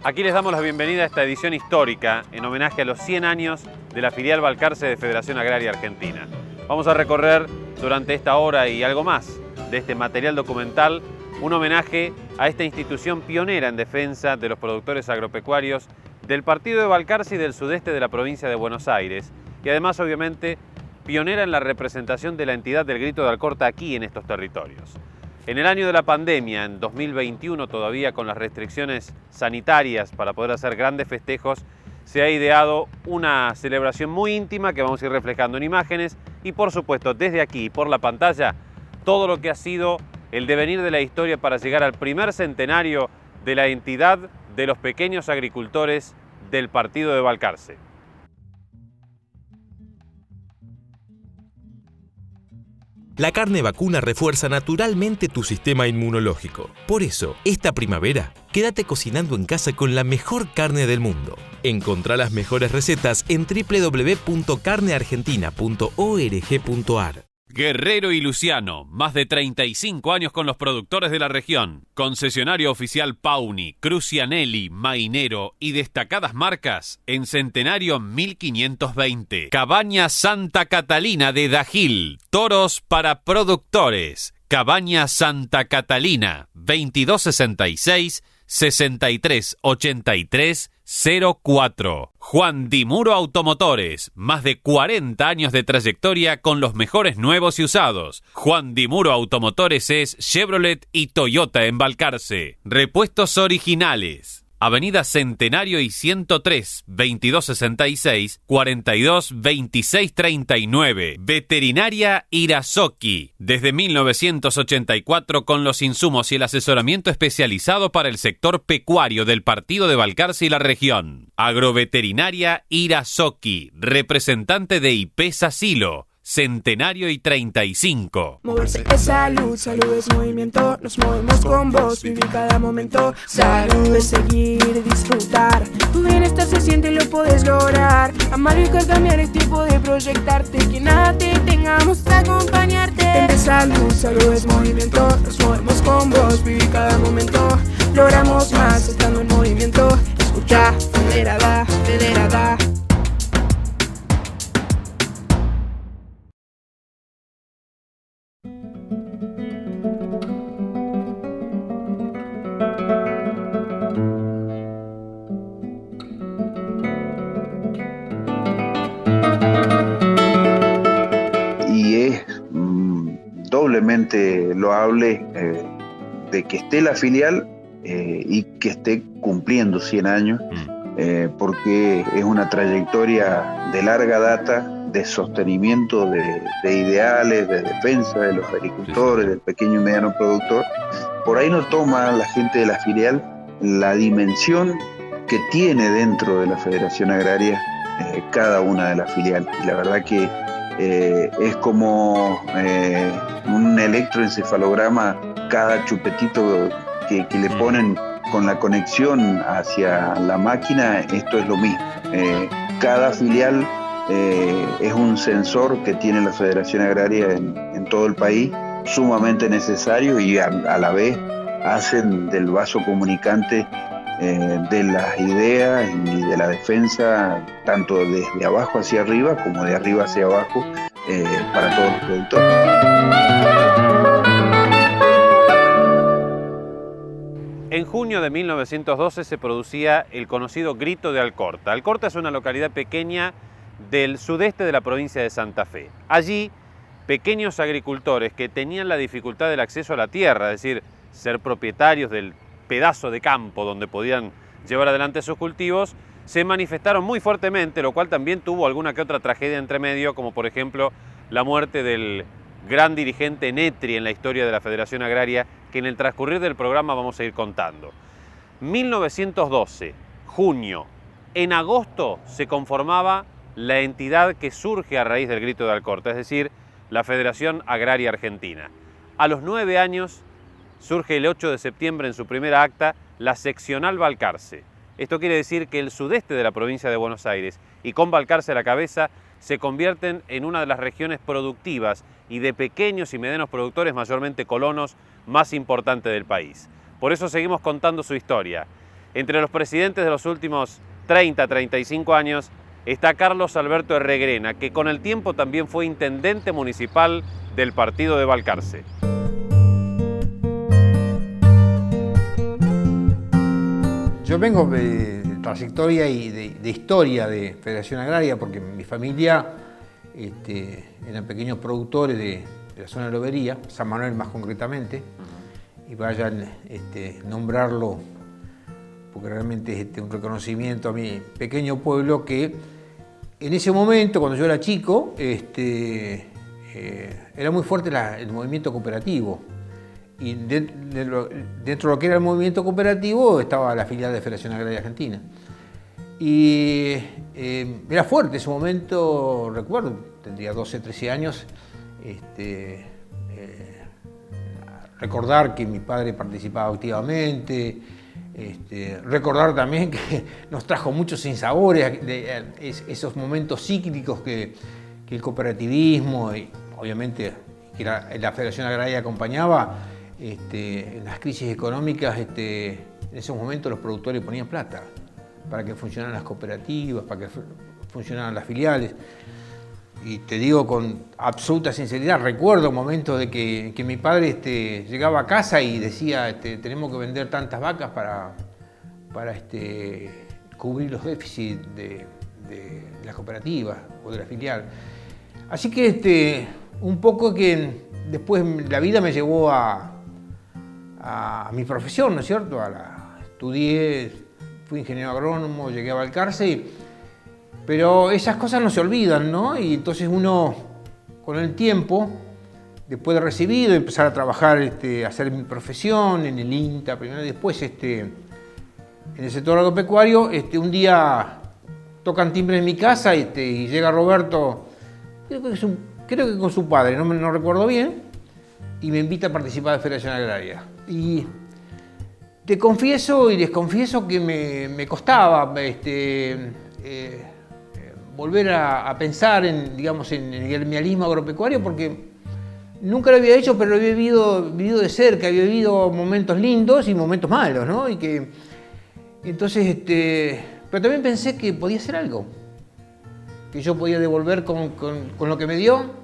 Aquí les damos la bienvenida a esta edición histórica en homenaje a los 100 años de la filial Balcarce de Federación Agraria Argentina. Vamos a recorrer durante esta hora y algo más de este material documental un homenaje a esta institución pionera en defensa de los productores agropecuarios del partido de Balcarce y del sudeste de la provincia de Buenos Aires, y además obviamente pionera en la representación de la entidad del Grito de Alcorta aquí en estos territorios. En el año de la pandemia, en 2021, todavía con las restricciones sanitarias para poder hacer grandes festejos, se ha ideado una celebración muy íntima que vamos a ir reflejando en imágenes y por supuesto desde aquí, por la pantalla, todo lo que ha sido el devenir de la historia para llegar al primer centenario de la entidad de los pequeños agricultores del partido de Balcarce. La carne vacuna refuerza naturalmente tu sistema inmunológico. Por eso, esta primavera, quédate cocinando en casa con la mejor carne del mundo. Encontrá las mejores recetas en www.carneargentina.org.ar. Guerrero y Luciano, más de 35 años con los productores de la región. Concesionario oficial Pauni, Crucianelli, Mainero y destacadas marcas en Centenario 1520. Cabaña Santa Catalina de Dajil, toros para productores. Cabaña Santa Catalina, 2266-638304. Juan Di Muro Automotores, más de 40 años de trayectoria con los mejores nuevos y usados. Juan Di Muro Automotores es Chevrolet y Toyota en Balcarce. Repuestos originales. Avenida Centenario y 103, 2266-422639. Veterinaria Irazoki, desde 1984 con los insumos y el asesoramiento especializado para el sector pecuario del partido de Balcarce y la región. Agroveterinaria Irazoki, representante de IPESA Silo. Centenario y 35. Moverse es salud, salud es movimiento. Nos movemos con vos, vivir cada momento. Salud es seguir, disfrutar. Tu bienestar se siente y lo puedes lograr. Amar y cambiar es tiempo de proyectarte. Que nada te tengamos que acompañarte. Vente salud, salud es movimiento. Nos movemos con vos, vivir cada momento. Logramos más estando en movimiento. Escucha, federada, federada. Doblemente loable de que esté la filial y que esté cumpliendo 100 años, porque es una trayectoria de larga data de sostenimiento de ideales, de defensa de los agricultores, del pequeño y mediano productor. Por ahí no toma la gente de la filial la dimensión que tiene dentro de la Federación Agraria cada una de las filiales. Y la verdad que es como un electroencefalograma, cada chupetito que le ponen con la conexión hacia la máquina, esto es lo mismo. Cada filial es un sensor que tiene la Federación Agraria en todo el país, sumamente necesario, y a la vez hacen del vaso comunicante de las ideas y de la defensa, tanto desde abajo hacia arriba como de arriba hacia abajo, para todos los productores. En junio de 1912 se producía el conocido Grito de Alcorta. Alcorta es una localidad pequeña del sudeste de la provincia de Santa Fe. Allí, pequeños agricultores que tenían la dificultad del acceso a la tierra, es decir, ser propietarios del pedazo de campo donde podían llevar adelante sus cultivos, se manifestaron muy fuertemente, lo cual también tuvo alguna que otra tragedia entre medio, como por ejemplo la muerte del gran dirigente Netri en la historia de la Federación Agraria, que en el transcurrir del programa vamos a ir contando. 1912, junio. En agosto se conformaba la entidad que surge a raíz del Grito de Alcorta, es decir, la Federación Agraria Argentina. A los 9 años surge el 8 de septiembre en su primera acta la seccional Balcarce. Esto quiere decir que el sudeste de la provincia de Buenos Aires y con Balcarce a la cabeza se convierten en una de las regiones productivas y de pequeños y medianos productores, mayormente colonos, más importante del país. Por eso seguimos contando su historia. Entre los presidentes de los últimos 30, 35 años está Carlos Alberto Herregrena, que con el tiempo también fue intendente municipal del partido de Balcarce. Yo vengo de trayectoria y de historia de Federación Agraria, porque mi familia eran pequeños productores de la zona de Lobería, San Manuel más concretamente, y vayan nombrarlo, porque realmente es un reconocimiento a mi pequeño pueblo que en ese momento, cuando yo era chico, era muy fuerte el movimiento cooperativo. Y dentro de lo que era el movimiento cooperativo estaba la filial de Federación Agraria Argentina. Y era fuerte ese momento, recuerdo, tendría 12, 13 años, recordar que mi padre participaba activamente, recordar también que nos trajo muchos sinsabores, esos momentos cíclicos que el cooperativismo y obviamente que la Federación Agraria acompañaba. En las crisis económicas, en esos momentos los productores ponían plata para que funcionaran las cooperativas, para que funcionaran las filiales. Y te digo con absoluta sinceridad, recuerdo momentos de que mi padre llegaba a casa y decía, tenemos que vender tantas vacas para cubrir los déficits de las cooperativas o de la filial. Así que un poco que después la vida me llevó a mi profesión, ¿no es cierto? Estudié, fui ingeniero agrónomo, llegué a Balcarce, pero esas cosas no se olvidan, ¿no? Y entonces uno, con el tiempo, después de recibido, empezar a trabajar, hacer mi profesión en el INTA, primero y después en el sector agropecuario, un día tocan timbre en mi casa y llega Roberto, creo que con su padre, no recuerdo bien, y me invita a participar de Federación Agraria. Y te confieso y les confieso que me costaba volver a pensar en el gremialismo agropecuario, porque nunca lo había hecho, pero lo había vivido de cerca, había vivido momentos lindos y momentos malos, ¿no? Entonces, pero también pensé que podía hacer algo, que yo podía devolver con lo que me dio.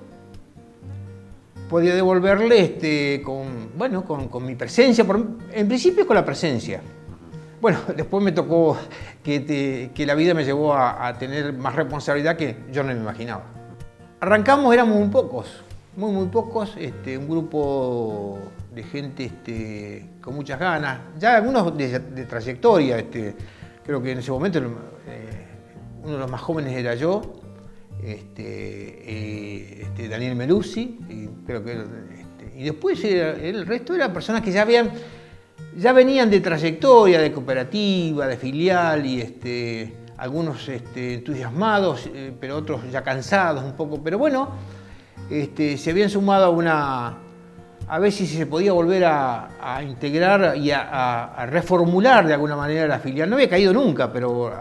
Podía devolverle con mi presencia, en principio con la presencia. Bueno, después me tocó que la vida me llevó a tener más responsabilidad que yo no me imaginaba. Arrancamos, éramos muy pocos, muy pocos, un grupo de gente con muchas ganas, ya algunos de trayectoria, creo que en ese momento uno de los más jóvenes era yo, Daniel Meluzzi, y creo que y después el resto eran personas que ya venían de trayectoria, de cooperativa, de filial, y algunos entusiasmados, pero otros ya cansados un poco, pero bueno, se habían sumado a ver si se podía volver a integrar y a reformular de alguna manera la filial. No había caído nunca, pero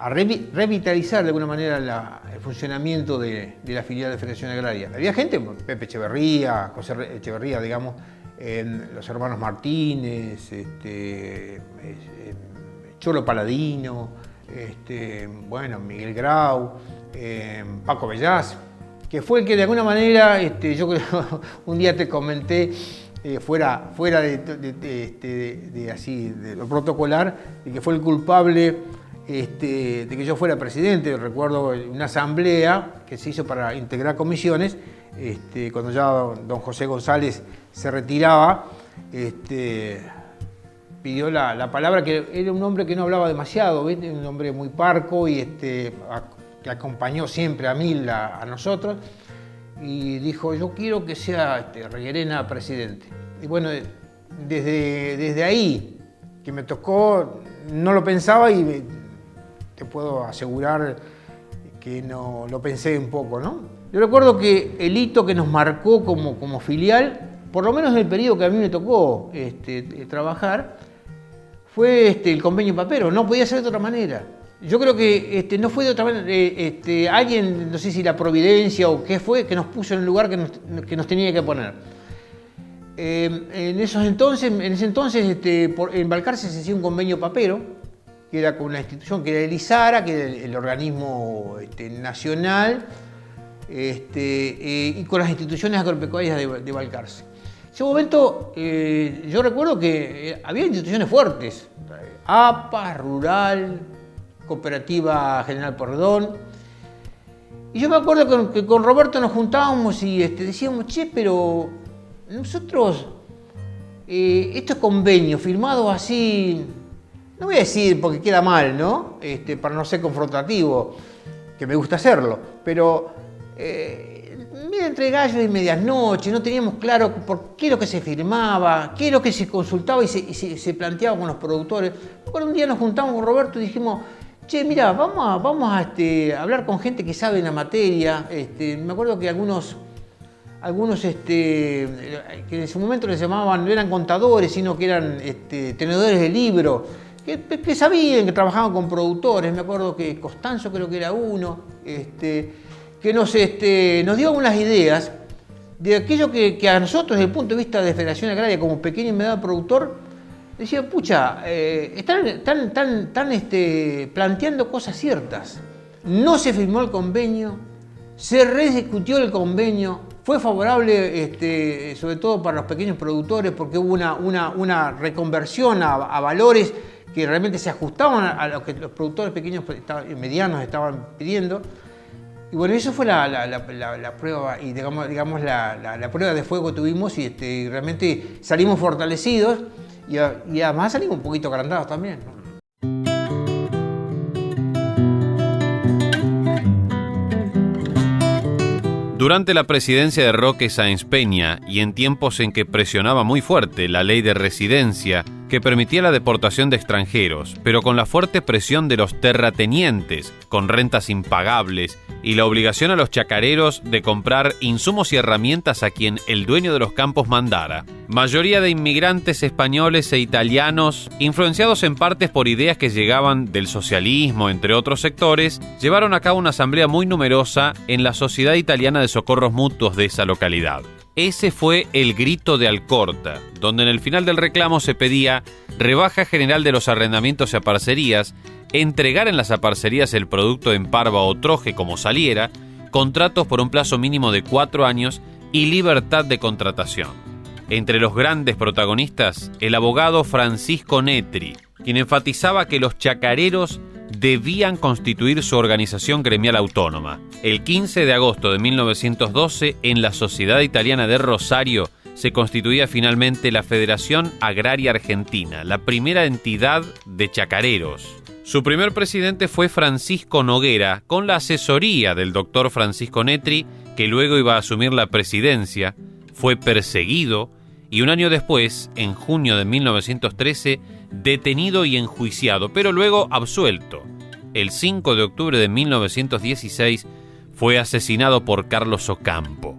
a revitalizar de alguna manera el funcionamiento de la filial de Federación Agraria. Había gente, Pepe Echeverría, José Echeverría, digamos, los hermanos Martínez, Cholo Paladino, Miguel Grau, Paco Bellás, que fue el que de alguna manera, yo creo, un día te comenté, fuera de lo protocolar, de que fue el culpable de que yo fuera presidente. Recuerdo una asamblea que se hizo para integrar comisiones, cuando ya don José González se retiraba, pidió la palabra, que era un hombre que no hablaba demasiado, ¿viste? Un hombre muy parco y que acompañó siempre a Mil, a nosotros, y dijo, yo quiero que sea Herregrena presidente. Y bueno, desde ahí que me tocó, no lo pensaba y te puedo asegurar que no lo pensé un poco, ¿no? Yo recuerdo que el hito que nos marcó como filial, por lo menos en el periodo que a mí me tocó trabajar, fue el convenio papero. No podía ser de otra manera. Yo creo que no fue de otra manera. Alguien, no sé si la providencia o qué fue, que nos puso en el lugar que nos tenía que poner. En ese entonces, en Balcarce se hacía un convenio papero, que era con una institución que era el ISARA, que era el organismo nacional, y con las instituciones agropecuarias de Balcarce. En ese momento yo recuerdo que había instituciones fuertes, APA, Rural, Cooperativa General Porredón, y yo me acuerdo que con Roberto nos juntábamos y decíamos, che, pero nosotros, estos convenios firmados así, no voy a decir porque queda mal, ¿no? Para no ser confrontativo, que me gusta hacerlo, pero medio entre gallos y medias noches, no teníamos claro por qué es lo que se firmaba, qué es lo que se consultaba y se planteaba con los productores. Bueno, un día nos juntamos con Roberto y dijimos, che, mira, vamos a hablar con gente que sabe en la materia. Me acuerdo que algunos que en ese momento les llamaban, no eran contadores, sino que eran tenedores de libro, que sabían, que trabajaban con productores. Me acuerdo que Costanzo creo que era uno, que nos dio algunas ideas de aquello que a nosotros, desde el punto de vista de Federación Agraria, como pequeño y mediano productor, decía, pucha, están planteando cosas ciertas. No se firmó el convenio, se rediscutió el convenio, fue favorable sobre todo para los pequeños productores porque hubo una reconversión a valores que realmente se ajustaban a lo que los productores pequeños y medianos estaban pidiendo. Y bueno, eso fue la prueba, y digamos la prueba de fuego que tuvimos, y realmente salimos fortalecidos y además salimos un poquito agrandados también, ¿no? Durante la presidencia de Roque Sáenz Peña y en tiempos en que presionaba muy fuerte la ley de residencia que permitía la deportación de extranjeros, pero con la fuerte presión de los terratenientes, con rentas impagables y la obligación a los chacareros de comprar insumos y herramientas a quien el dueño de los campos mandara. Mayoría de inmigrantes españoles e italianos, influenciados en partes por ideas que llegaban del socialismo, entre otros sectores, llevaron a cabo una asamblea muy numerosa en la Sociedad Italiana de Socorros Mutuos de esa localidad. Ese fue el grito de Alcorta, donde en el final del reclamo se pedía rebaja general de los arrendamientos y aparcerías, entregar en las aparcerías el producto en parva o troje como saliera, contratos por un plazo mínimo de 4 años y libertad de contratación. Entre los grandes protagonistas, el abogado Francisco Netri, quien enfatizaba que los chacareros debían constituir su organización gremial autónoma. El 15 de agosto de 1912, en la Sociedad Italiana de Rosario, se constituía finalmente la Federación Agraria Argentina, la primera entidad de chacareros. Su primer presidente fue Francisco Noguera, con la asesoría del doctor Francisco Netri, que luego iba a asumir la presidencia. Fue perseguido y un año después, en junio de 1913, detenido y enjuiciado, pero luego absuelto. El 5 de octubre de 1916 fue asesinado por Carlos Ocampo.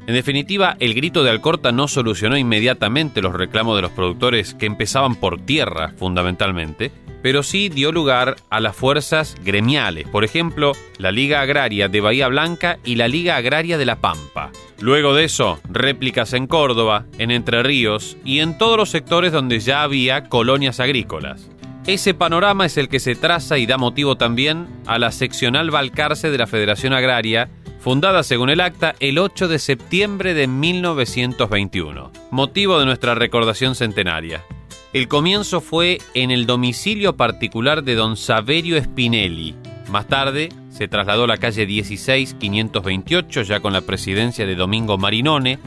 En definitiva, el grito de Alcorta no solucionó inmediatamente los reclamos de los productores que empezaban por tierra, fundamentalmente, pero sí dio lugar a las fuerzas gremiales, por ejemplo, la Liga Agraria de Bahía Blanca y la Liga Agraria de La Pampa. Luego de eso, réplicas en Córdoba, en Entre Ríos y en todos los sectores donde ya había colonias agrícolas. Ese panorama es el que se traza y da motivo también a la seccional Balcarce de la Federación Agraria, fundada según el acta el 8 de septiembre de 1921, motivo de nuestra recordación centenaria. El comienzo fue en el domicilio particular de don Saverio Spinelli. Más tarde se trasladó a la calle 16, 528, ya con la presidencia de Domingo Marinone.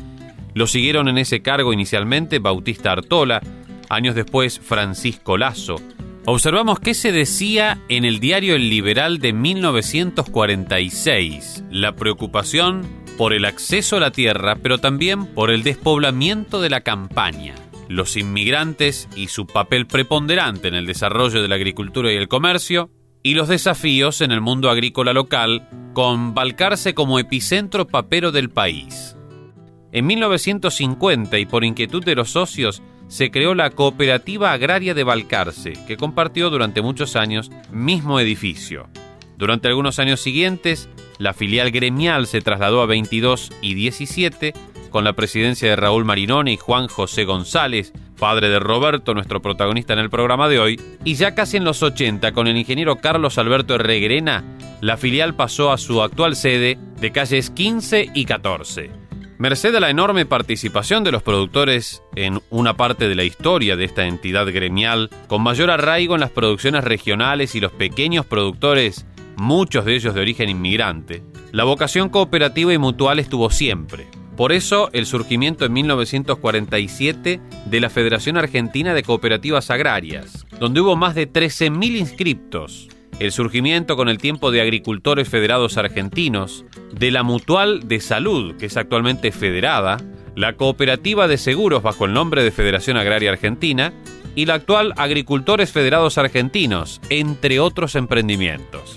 Lo siguieron en ese cargo inicialmente Bautista Artola, años después Francisco Lasso. Observamos qué se decía en el diario El Liberal de 1946, la preocupación por el acceso a la tierra, pero también por el despoblamiento de la campaña, los inmigrantes y su papel preponderante en el desarrollo de la agricultura y el comercio, y los desafíos en el mundo agrícola local, con Balcarce como epicentro papero del país. En 1950, y por inquietud de los socios, se creó la Cooperativa Agraria de Balcarce, que compartió durante muchos años mismo edificio. Durante algunos años siguientes, la filial gremial se trasladó a 22 y 17, con la presidencia de Raúl Marinoni y Juan José González, padre de Roberto, nuestro protagonista en el programa de hoy, y ya casi en los 80, con el ingeniero Carlos Alberto Herreguerena, la filial pasó a su actual sede de calles 15 y 14. Merced a la enorme participación de los productores en una parte de la historia de esta entidad gremial, con mayor arraigo en las producciones regionales y los pequeños productores, muchos de ellos de origen inmigrante, la vocación cooperativa y mutual estuvo siempre. Por eso, el surgimiento en 1947 de la Federación Argentina de Cooperativas Agrarias, donde hubo más de 13.000 inscriptos. El surgimiento con el tiempo de Agricultores Federados Argentinos, de la Mutual de Salud, que es actualmente federada, la Cooperativa de Seguros bajo el nombre de Federación Agraria Argentina y la actual Agricultores Federados Argentinos, entre otros emprendimientos.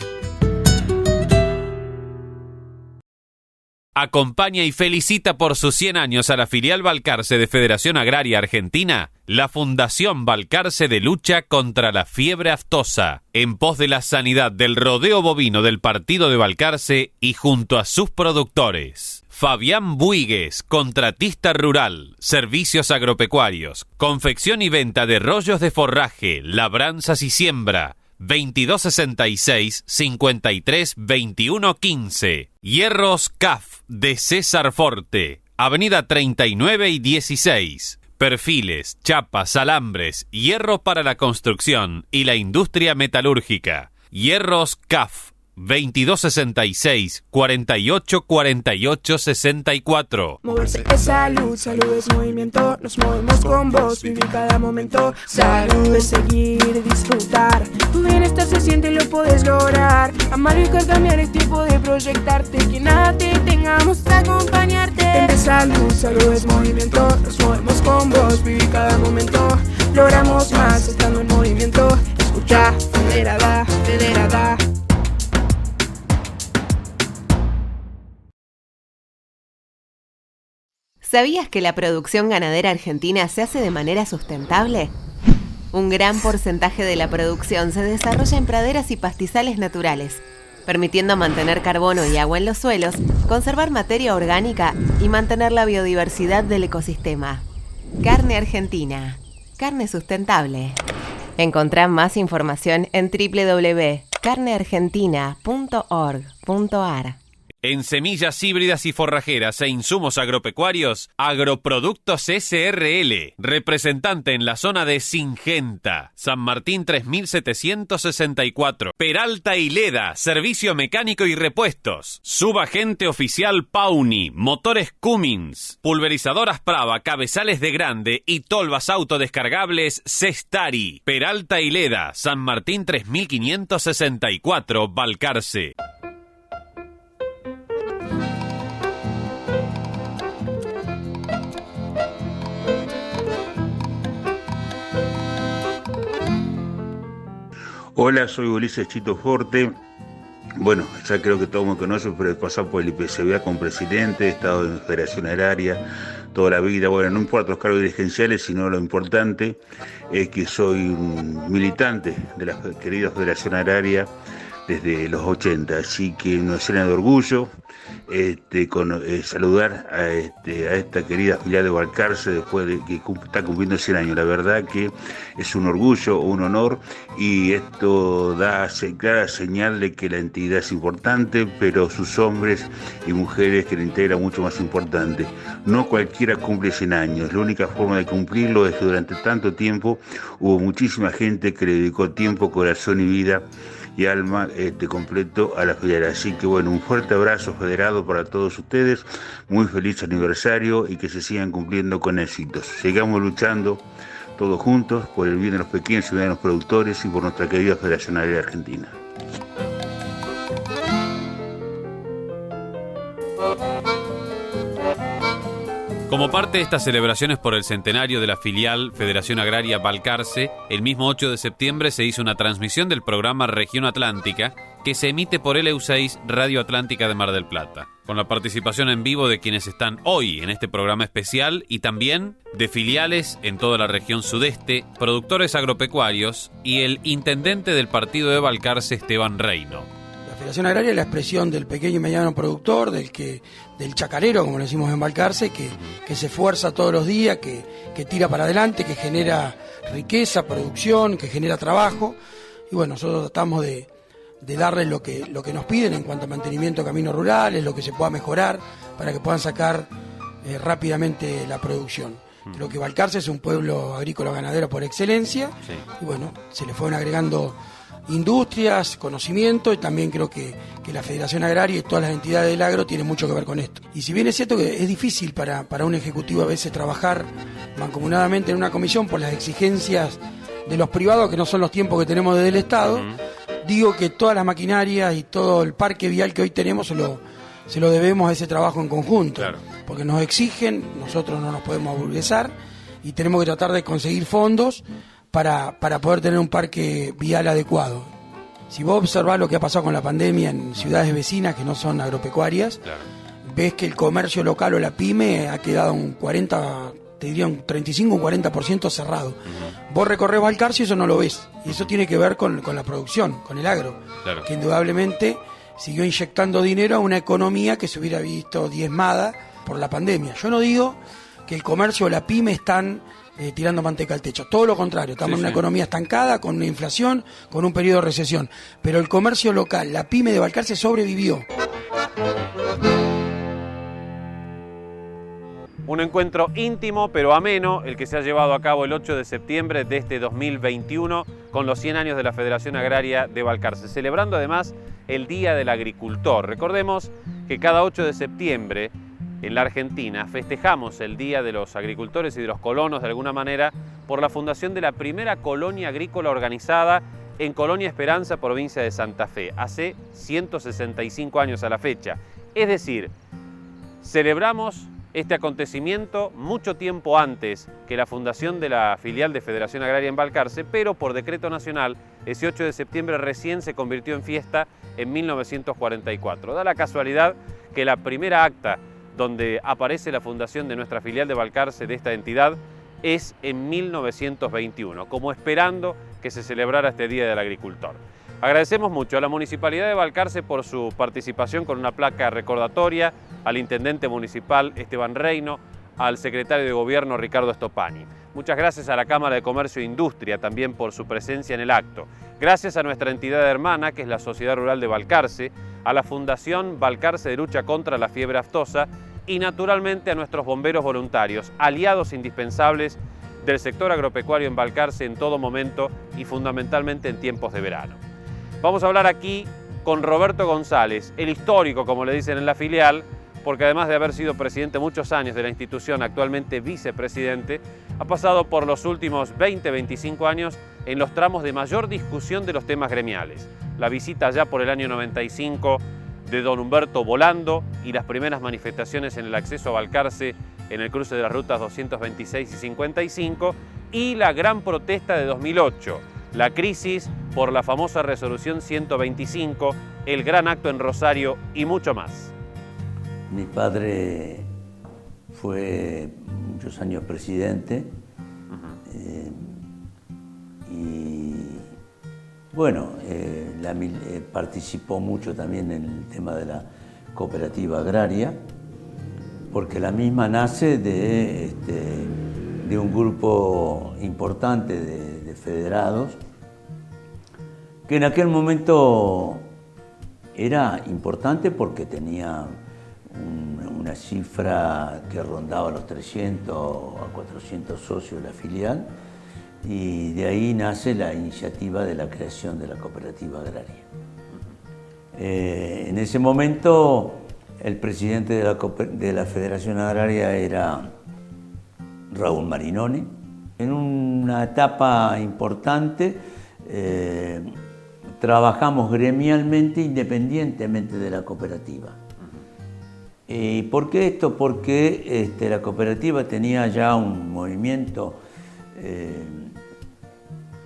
Acompaña y felicita por sus 100 años a la filial Balcarce de Federación Agraria Argentina, la Fundación Balcarce de Lucha contra la Fiebre Aftosa, en pos de la sanidad del rodeo bovino del partido de Balcarce y junto a sus productores. Fabián Buigues, contratista rural, servicios agropecuarios, confección y venta de rollos de forraje, labranzas y siembra. 2266-532115. Hierros CAF de César Forte, Avenida 39 y 16. Perfiles, chapas, alambres, hierro para la construcción y la industria metalúrgica. Hierros CAF 2266-484864. Moverse es salud, salud es movimiento. Nos movemos con vos, vivir cada momento. Salud es seguir, disfrutar. Tu bienestar se siente, lo puedes lograr. Amar y cambiar es tiempo de proyectarte. Que nada te tengamos que acompañarte. De salud, salud es movimiento. Nos movemos con vos, vivir cada momento. Logramos más estando en movimiento. Escucha, federada, federada. ¿Sabías que la producción ganadera argentina se hace de manera sustentable? Un gran porcentaje de la producción se desarrolla en praderas y pastizales naturales, permitiendo mantener carbono y agua en los suelos, conservar materia orgánica y mantener la biodiversidad del ecosistema. Carne argentina. Carne sustentable. Encontrá más información en www.carneargentina.org.ar. En semillas híbridas y forrajeras e insumos agropecuarios, Agroproductos SRL, representante en la zona de Singenta, San Martín 3764, Peralta y Leda, servicio mecánico y repuestos, subagente oficial Pauni, motores Cummins, pulverizadoras Prava, cabezales de grande y tolvas autodescargables Cestari, Peralta y Leda, San Martín 3564, Balcarce. Hola, soy Ulises Chito Forte. Bueno, ya creo que todo el mundo conoce, pero he pasado por el IPCBA como presidente, he estado en Federación Agraria toda la vida. Bueno, no importa los cargos dirigenciales, sino lo importante es que soy un militante de la querida Federación Agraria desde los 80, así que nos llena de orgullo saludar a esta querida filial de Balcarce después de que está cumpliendo 100 años. La verdad que es un orgullo, un honor, y esto da clara señal de que la entidad es importante, pero sus hombres y mujeres que la integran mucho más importante. No cualquiera cumple 100 años, la única forma de cumplirlo es que durante tanto tiempo hubo muchísima gente que le dedicó tiempo, corazón y vida y alma completo a la filial. Así que bueno, un fuerte abrazo federado para todos ustedes, muy feliz aniversario y que se sigan cumpliendo con éxitos. Sigamos luchando todos juntos por el bien de los pequeños y medianos productores y por nuestra querida Federación Agraria Argentina. Como parte de estas celebraciones por el centenario de la filial Federación Agraria Balcarce, el mismo 8 de septiembre se hizo una transmisión del programa Región Atlántica, que se emite por LU6 Radio Atlántica de Mar del Plata, con la participación en vivo de quienes están hoy en este programa especial y también de filiales en toda la región sudeste, productores agropecuarios y el intendente del partido de Balcarce, Esteban Reino. La Federación Agraria es la expresión del pequeño y mediano productor, del chacarero, como le decimos en Balcarce, que se esfuerza todos los días, que tira para adelante, que genera riqueza, producción, que genera trabajo. Y bueno, nosotros tratamos de darles lo que nos piden en cuanto a mantenimiento de caminos rurales, lo que se pueda mejorar para que puedan sacar rápidamente la producción. Creo que Balcarce es un pueblo agrícola ganadero por excelencia, sí. Y bueno, se le fueron agregando industrias, conocimiento, y también creo que la Federación Agraria y todas las entidades del agro tienen mucho que ver con esto. Y si bien es cierto que es difícil para un ejecutivo a veces trabajar mancomunadamente en una comisión por las exigencias de los privados, que no son los tiempos que tenemos desde el Estado, digo que todas las maquinarias y todo el parque vial que hoy tenemos se lo debemos a ese trabajo en conjunto, claro. Porque nos exigen, nosotros no nos podemos aburguesar y tenemos que tratar de conseguir fondos para poder tener un parque vial adecuado. Si vos observás lo que ha pasado con la pandemia en ciudades vecinas que no son agropecuarias, claro. Ves que el comercio local o la pyme ha quedado un 40, te diría un 35 o un 40% cerrado. Vos recorres Balcarce y eso no lo ves. Y eso tiene que ver con la producción, con el agro, claro. Que indudablemente siguió inyectando dinero a una economía que se hubiera visto diezmada por la pandemia. Yo no digo que el comercio o la pyme están tirando manteca al techo, todo lo contrario, estamos en una economía estancada, con una inflación, con un periodo de recesión, pero el comercio local, la pyme de Balcarce sobrevivió. Un encuentro íntimo pero ameno, el que se ha llevado a cabo el 8 de septiembre de este 2021 con los 100 años de la Federación Agraria de Balcarce, celebrando además el Día del Agricultor. Recordemos que cada 8 de septiembre en la Argentina festejamos el Día de los Agricultores y de los Colonos de alguna manera por la fundación de la primera colonia agrícola organizada en Colonia Esperanza, provincia de Santa Fe, hace 165 años a la fecha. Es decir, celebramos este acontecimiento mucho tiempo antes que la fundación de la filial de Federación Agraria en Balcarce, pero por decreto nacional, ese 8 de septiembre recién se convirtió en fiesta en 1944. Da la casualidad que la primera acta donde aparece la fundación de nuestra filial de Balcarce, de esta entidad, es en 1921, como esperando que se celebrara este Día del Agricultor. Agradecemos mucho a la Municipalidad de Balcarce por su participación con una placa recordatoria, al Intendente Municipal Esteban Reino, al Secretario de Gobierno Ricardo Stopani. Muchas gracias a la Cámara de Comercio e Industria también por su presencia en el acto. Gracias a nuestra entidad hermana, que es la Sociedad Rural de Balcarce, a la Fundación Balcarce de Lucha contra la Fiebre Aftosa y naturalmente a nuestros bomberos voluntarios, aliados indispensables del sector agropecuario en Balcarce en todo momento y fundamentalmente en tiempos de verano. Vamos a hablar aquí con Roberto González, el histórico, como le dicen en la filial, porque además de haber sido presidente muchos años de la institución, actualmente vicepresidente, ha pasado por los últimos 20-25 años en los tramos de mayor discusión de los temas gremiales. La visita ya por el año 95 de don Humberto Volando y las primeras manifestaciones en el acceso a Balcarce en el cruce de las rutas 226 y 55 y la gran protesta de 2008, la crisis por la famosa resolución 125, el gran acto en Rosario y mucho más. Mi padre fue muchos años presidente y bueno, participó mucho también en el tema de la cooperativa agraria, porque la misma nace de un grupo importante de federados, que en aquel momento era importante porque tenía una cifra que rondaba los 300 a 400 socios de la filial, y de ahí nace la iniciativa de la creación de la cooperativa agraria. En ese momento el presidente de la Federación Agraria era Raúl Marinoni. En una etapa importante trabajamos gremialmente independientemente de la cooperativa. ¿Y por qué esto? Porque la cooperativa tenía ya un movimiento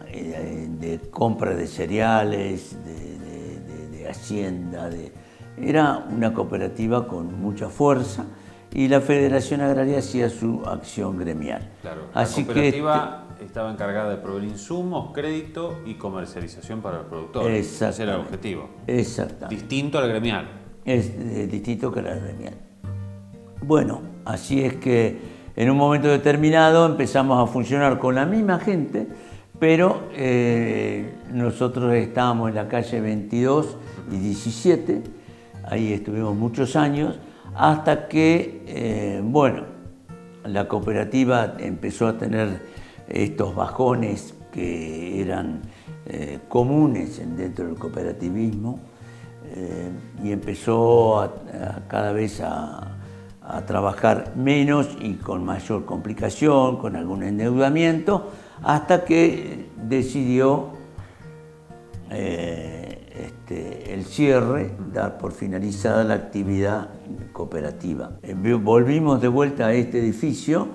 de compra de cereales, de hacienda, era una cooperativa con mucha fuerza y la Federación Agraria hacía su acción gremial. Claro, Así la cooperativa estaba encargada de proveer insumos, crédito y comercialización para los productores. Ese era el objetivo. Exactamente. Distinto al gremial. Es distinto que la gremial. Bueno, así es que en un momento determinado empezamos a funcionar con la misma gente, pero nosotros estábamos en la calle 22 y 17, ahí estuvimos muchos años, hasta que, bueno, la cooperativa empezó a tener estos bajones que eran comunes dentro del cooperativismo, y empezó cada vez a trabajar menos y con mayor complicación, con algún endeudamiento, hasta que decidió el cierre, dar por finalizada la actividad cooperativa. Volvimos de vuelta a este edificio,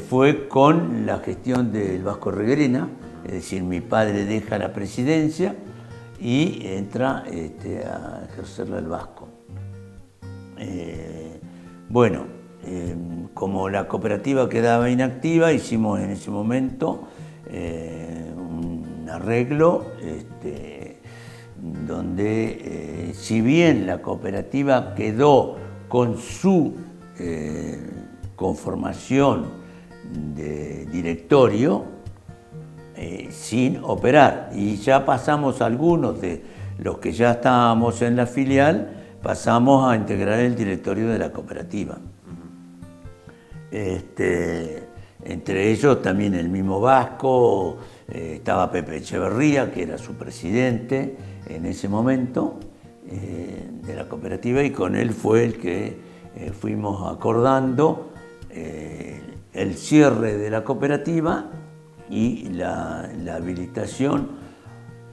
fue con la gestión del Vasco Reguerena, es decir, mi padre deja la presidencia y entra a ejercerla el Vasco. Bueno, como la cooperativa quedaba inactiva, hicimos en ese momento un arreglo donde, si bien la cooperativa quedó con su conformación de directorio, sin operar, y ya pasamos algunos de los que ya estábamos en la filial, pasamos a integrar el directorio de la cooperativa. Entre ellos también el mismo Vasco, estaba Pepe Echeverría, que era su presidente en ese momento de la cooperativa, y con él fue el que fuimos acordando el cierre de la cooperativa y la habilitación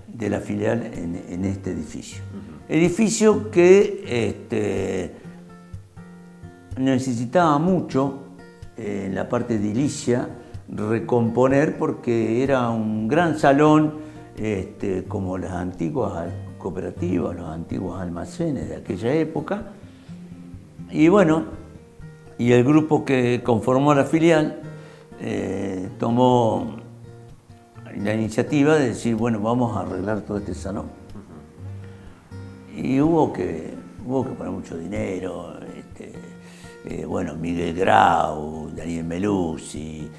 de la filial en este edificio. Edificio que necesitaba mucho en la parte edilicia recomponer, porque era un gran salón, como las antiguas cooperativas, los antiguos almacenes de aquella época. Y bueno, y el grupo que conformó la filial tomó la iniciativa de decir, bueno, vamos a arreglar todo este salón. Y hubo que poner mucho dinero, bueno, Miguel Grau, Daniel Melusi,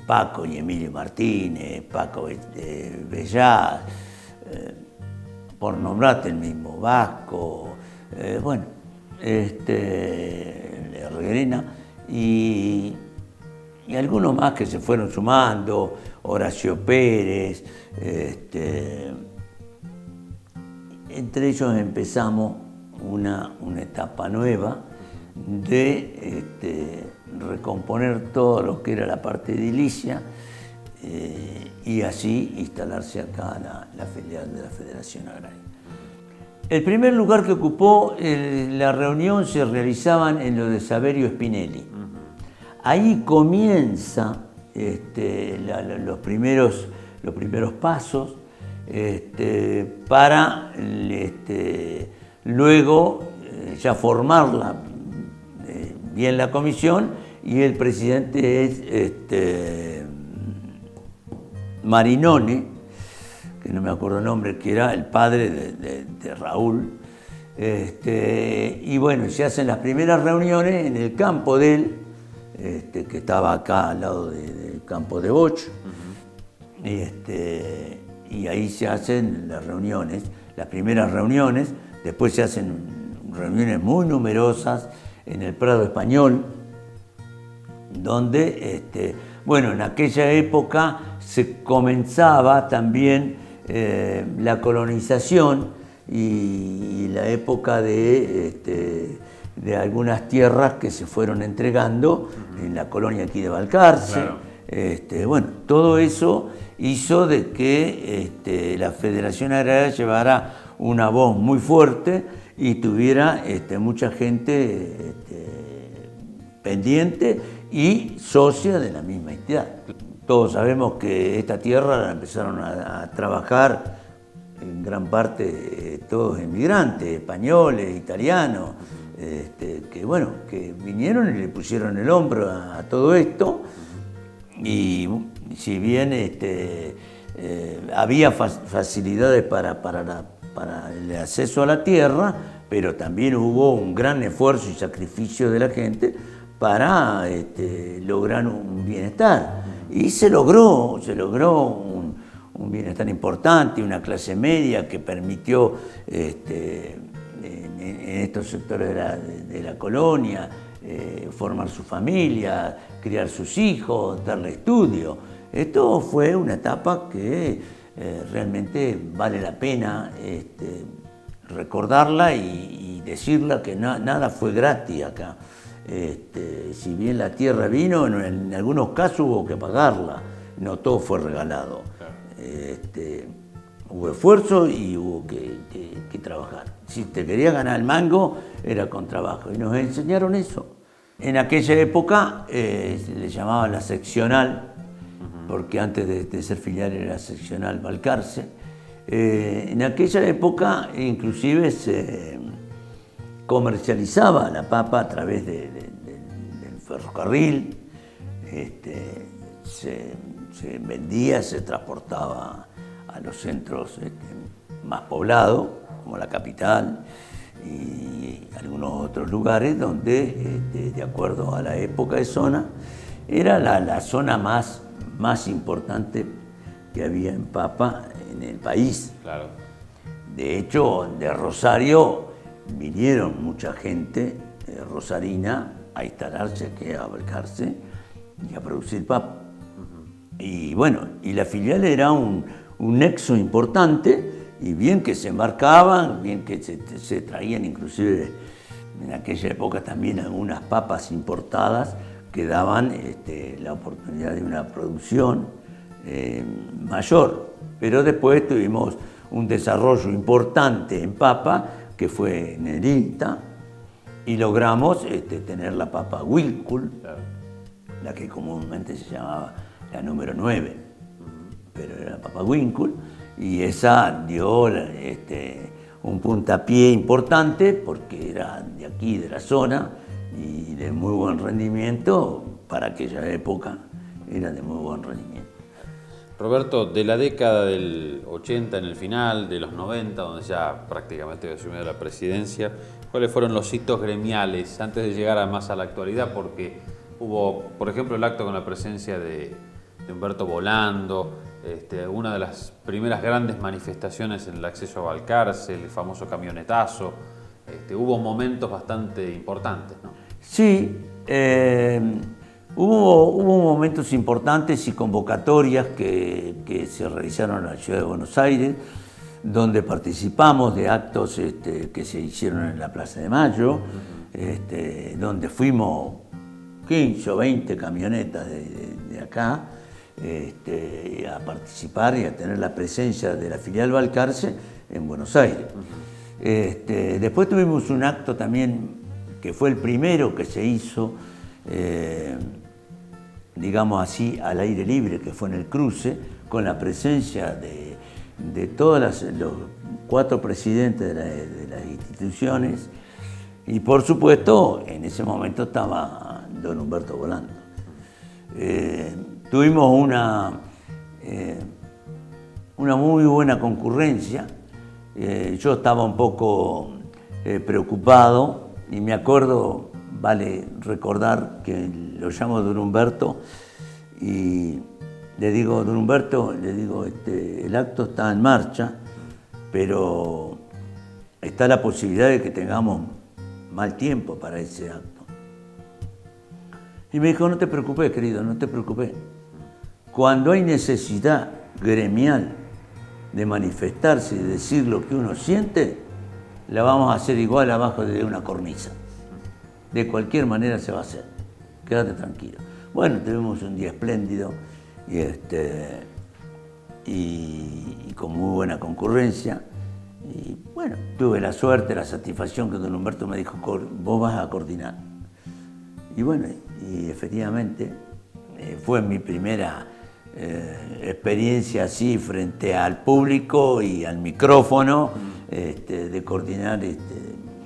Paco y Emilio Martínez, Paco Bellás, por nombrarte el mismo, Vasco, bueno, Reguerena, y algunos más que se fueron sumando, Horacio Pérez, entre ellos empezamos una etapa nueva de recomponer todo lo que era la parte edilicia, y así instalarse acá la filial de la Federación Agraria. El primer lugar que ocupó la reunión se realizaban en lo de Saverio Spinelli. Ahí comienza los primeros pasos para luego ya formarla bien la comisión, y el presidente es Marinone, que no me acuerdo el nombre, que era el padre de Raúl. Y bueno, se hacen las primeras reuniones en el campo de él, que estaba acá al lado del campo de Boch. Y ahí se hacen las reuniones, las primeras reuniones. Después se hacen reuniones muy numerosas en el Prado Español, donde, bueno, en aquella época se comenzaba también la colonización y la época de algunas tierras que se fueron entregando en la colonia aquí de Balcarce. Claro. Bueno, todo eso hizo de que la Federación Agraria llevara una voz muy fuerte y tuviera mucha gente pendiente y socia de la misma entidad. Todos sabemos que esta tierra la empezaron a trabajar en gran parte todos emigrantes, españoles, italianos, que vinieron y le pusieron el hombro a todo esto. Y si bien había facilidades para el acceso a la tierra, pero también hubo un gran esfuerzo y sacrificio de la gente para lograr un bienestar. Y se logró un bienestar importante, una clase media que permitió en estos sectores de la colonia formar su familia, criar sus hijos, darle estudio. Esto fue una etapa que realmente vale la pena recordarla y decirla, que nada fue gratis acá. Si bien la tierra vino, en algunos casos hubo que pagarla, no todo fue regalado. Hubo esfuerzo y hubo que trabajar. Si te querías ganar el mango, era con trabajo, y nos enseñaron eso. En aquella época se le llamaba la seccional, porque antes de ser filial era seccional Balcarce. En aquella época inclusive se comercializaba la papa a través del ferrocarril, se vendía, se transportaba a los centros más poblados, como la capital y algunos otros lugares donde, de acuerdo a la época de zona, era la zona más importante que había en papa en el país. Claro. De hecho, de Rosario vinieron mucha gente rosarina a instalarse aquí, a Balcarce y a producir papa. Y bueno, y la filial era un nexo importante, y bien que se embarcaban, bien que se traían inclusive en aquella época también algunas papas importadas que daban la oportunidad de una producción mayor. Pero después tuvimos un desarrollo importante en papa, que fue en el INTA, y logramos tener la papa Wilcul, la que comúnmente se llamaba la número 9, pero era la papa Wilcul, y esa dio un puntapié importante porque era de aquí, de la zona, y de muy buen rendimiento. Para aquella época era de muy buen rendimiento. Roberto, de la década del 80 en el final, de los 90, donde ya prácticamente había asumido la presidencia, ¿cuáles fueron los hitos gremiales antes de llegar más a la actualidad? Porque hubo, por ejemplo, el acto con la presencia de Humberto Volando, una de las primeras grandes manifestaciones en el acceso a Balcarce, el famoso camionetazo. Hubo momentos bastante importantes, ¿no? Sí, hubo momentos importantes y convocatorias que se realizaron en la ciudad de Buenos Aires, donde participamos de actos que se hicieron en la Plaza de Mayo, donde fuimos 15 o 20 camionetas de acá, a participar y a tener la presencia de la filial Balcarce en Buenos Aires. Después tuvimos un acto también que fue el primero que se hizo, digamos así, al aire libre, que fue en el cruce, con la presencia de todos los 4 presidentes de las instituciones, y por supuesto en ese momento estaba don Humberto Volando. Tuvimos una muy buena concurrencia. Yo estaba un poco preocupado, y me acuerdo, vale recordar que lo llamo don Humberto y le digo, don Humberto, el acto está en marcha, pero está la posibilidad de que tengamos mal tiempo para ese acto. Y me dijo, no te preocupes, querido, no te preocupes. Cuando hay necesidad gremial de manifestarse y decir lo que uno siente, la vamos a hacer igual abajo de una cornisa. De cualquier manera se va a hacer. Quédate tranquilo. Bueno, tuvimos un día espléndido y con muy buena concurrencia. Y bueno, tuve la suerte, la satisfacción que don Humberto me dijo, vos vas a coordinar. Y bueno, y efectivamente fue mi primera experiencia así frente al público y al micrófono, de coordinar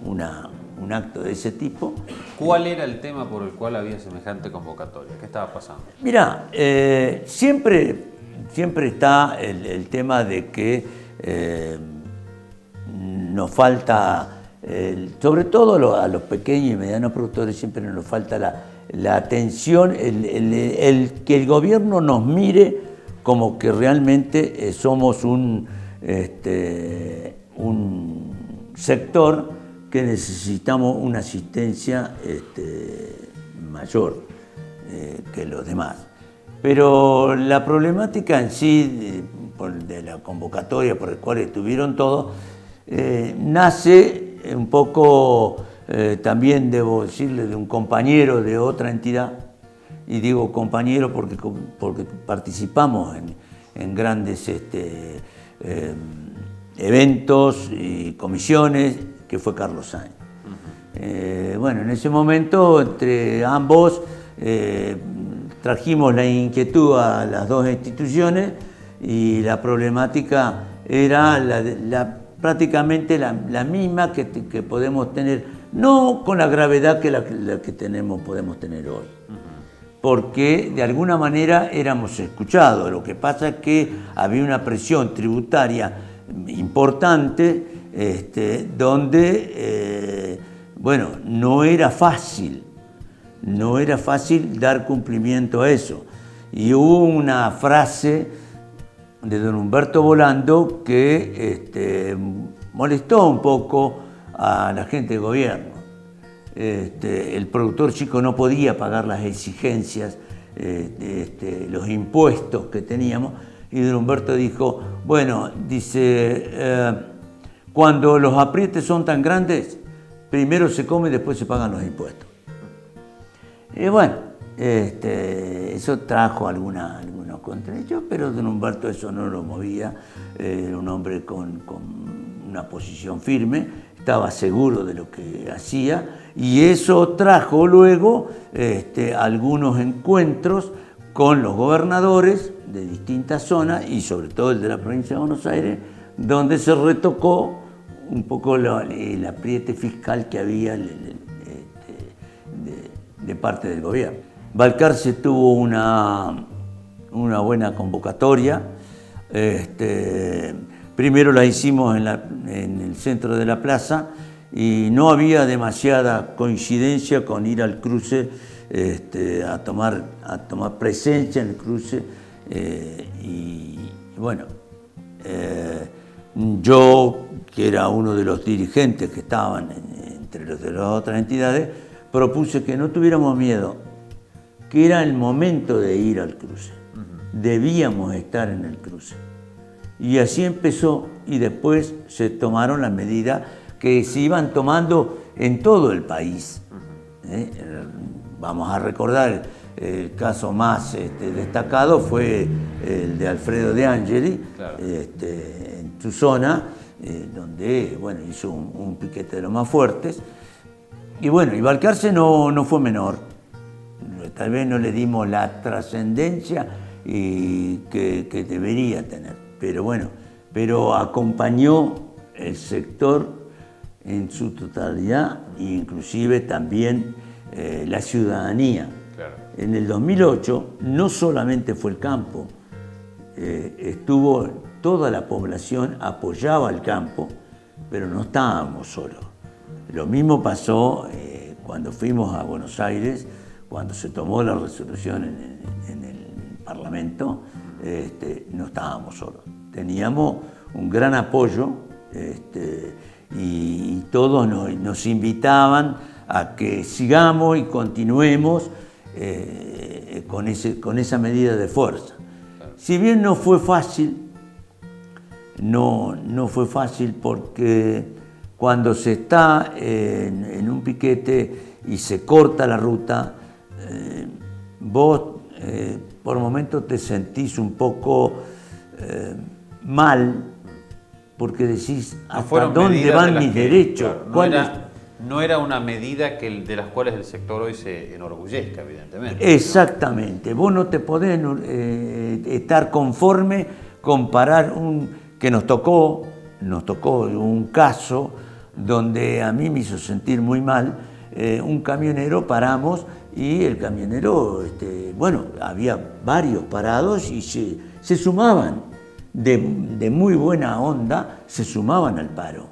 un acto de ese tipo. ¿Cuál era el tema por el cual había semejante convocatoria? ¿Qué estaba pasando? Mirá, siempre está el tema de que nos falta, sobre todo a los pequeños y medianos productores, siempre nos falta la atención, el que el gobierno nos mire como que realmente somos un sector que necesitamos una asistencia mayor que los demás. Pero la problemática en sí, de la convocatoria por la cual estuvieron todos, nace un poco, también debo decirle, de un compañero de otra entidad, y digo compañero porque participamos en grandes eventos y comisiones, que fue Carlos Sainz. Bueno, en ese momento, entre ambos, trajimos la inquietud a las dos instituciones y la problemática era prácticamente la misma que podemos tener, no con la gravedad que la que podemos tener hoy, porque de alguna manera éramos escuchados. Lo que pasa es que había una presión tributaria importante, donde, bueno, no era fácil dar cumplimiento a eso. Y hubo una frase de don Humberto Volando que molestó un poco a la gente de gobierno. El productor chico no podía pagar las exigencias, los impuestos que teníamos, y don Humberto dijo, bueno, dice, cuando los aprietes son tan grandes, primero se come y después se pagan los impuestos. Y bueno, eso trajo algunos contrahechos, pero don Humberto eso no lo movía. Era un hombre con una posición firme, estaba seguro de lo que hacía, y eso trajo luego algunos encuentros con los gobernadores de distintas zonas, y sobre todo el de la provincia de Buenos Aires, donde se retocó un poco el apriete fiscal que había de parte del gobierno. Balcarce tuvo una buena convocatoria. Primero la hicimos en el centro de la plaza, y no había demasiada coincidencia con ir al cruce, a tomar presencia en el cruce. Y bueno, yo, que era uno de los dirigentes que estaban entre los de las otras entidades, propuse que no tuviéramos miedo, que era el momento de ir al cruce. Debíamos estar en el cruce. Y así empezó, y después se tomaron las medidas que se iban tomando en todo el país. Vamos a recordar, el caso más destacado fue el de Alfredo De Angeli, claro, en su zona, donde bueno, hizo un piquete de los más fuertes. Y bueno, y Balcarce no fue menor. Tal vez no le dimos la trascendencia que debería tener. Pero bueno, acompañó el sector en su totalidad, e inclusive también la ciudadanía. Claro. En el 2008 no solamente fue el campo, estuvo toda la población, apoyaba al campo, pero no estábamos solos. Lo mismo pasó cuando fuimos a Buenos Aires, cuando se tomó la resolución en el Parlamento, no estábamos solos. Teníamos un gran apoyo, y todos nos invitaban a que sigamos y continuemos con esa medida de fuerza. Si bien no fue fácil, no fue fácil, porque cuando se está en un piquete y se corta la ruta, vos por momentos te sentís un poco mal, porque decís, ¿hasta dónde van mis derechos? No era una medida de las cuales el sector hoy se enorgullezca, evidentemente. Exactamente. Vos no te podés estar conforme, comparar que nos tocó un caso donde a mí me hizo sentir muy mal. Un camionero, paramos y el camionero, había varios parados y se sumaban de muy buena onda, se sumaban al paro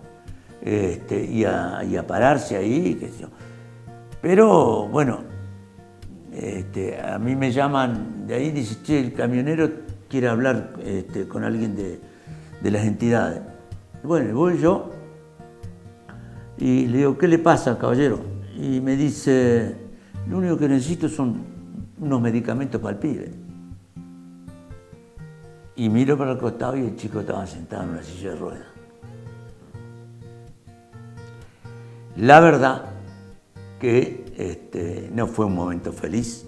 y a pararse ahí, qué sé yo. Pero bueno, a mí me llaman de ahí y dicen, che, el camionero quiere hablar con alguien de las entidades. Bueno, voy yo y le digo, ¿qué le pasa, caballero? Y me dice, lo único que necesito son unos medicamentos para el pibe. Y miro para el costado y el chico estaba sentado en una silla de ruedas. La verdad que no fue un momento feliz.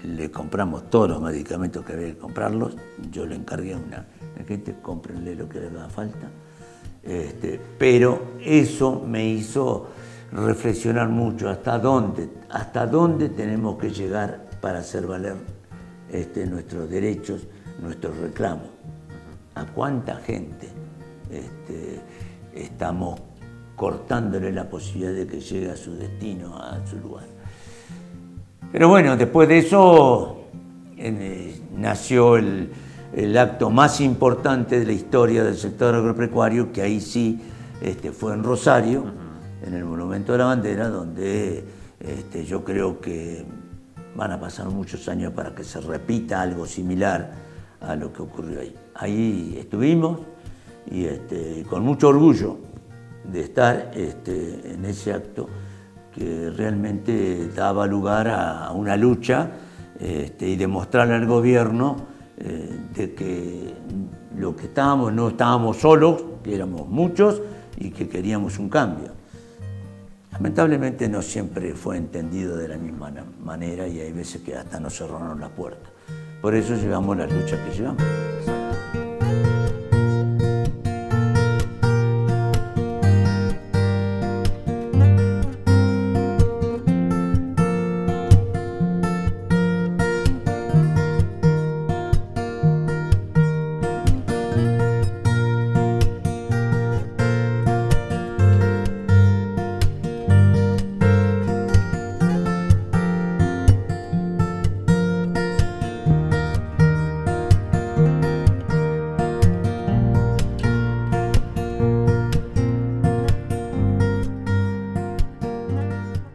Le compramos todos los medicamentos que había que comprarlos. Yo le encargué a una gente, cómprenle lo que le haga falta. Pero eso me hizo reflexionar mucho hasta dónde tenemos que llegar para hacer valer nuestros derechos, nuestros reclamos. A cuánta gente estamos cortándole la posibilidad de que llegue a su destino, a su lugar. Pero bueno, después de eso nació el acto más importante de la historia del sector agropecuario, que ahí sí fue en Rosario, en el Monumento de la Bandera, donde yo creo que van a pasar muchos años para que se repita algo similar a lo que ocurrió ahí. Ahí estuvimos y con mucho orgullo de estar en ese acto que realmente daba lugar a una lucha y demostrarle al gobierno de que lo que estábamos, no estábamos solos, que éramos muchos y que queríamos un cambio. Lamentablemente no siempre fue entendido de la misma manera y hay veces que hasta nos cerraron la puerta. Por eso llevamos la lucha que llevamos.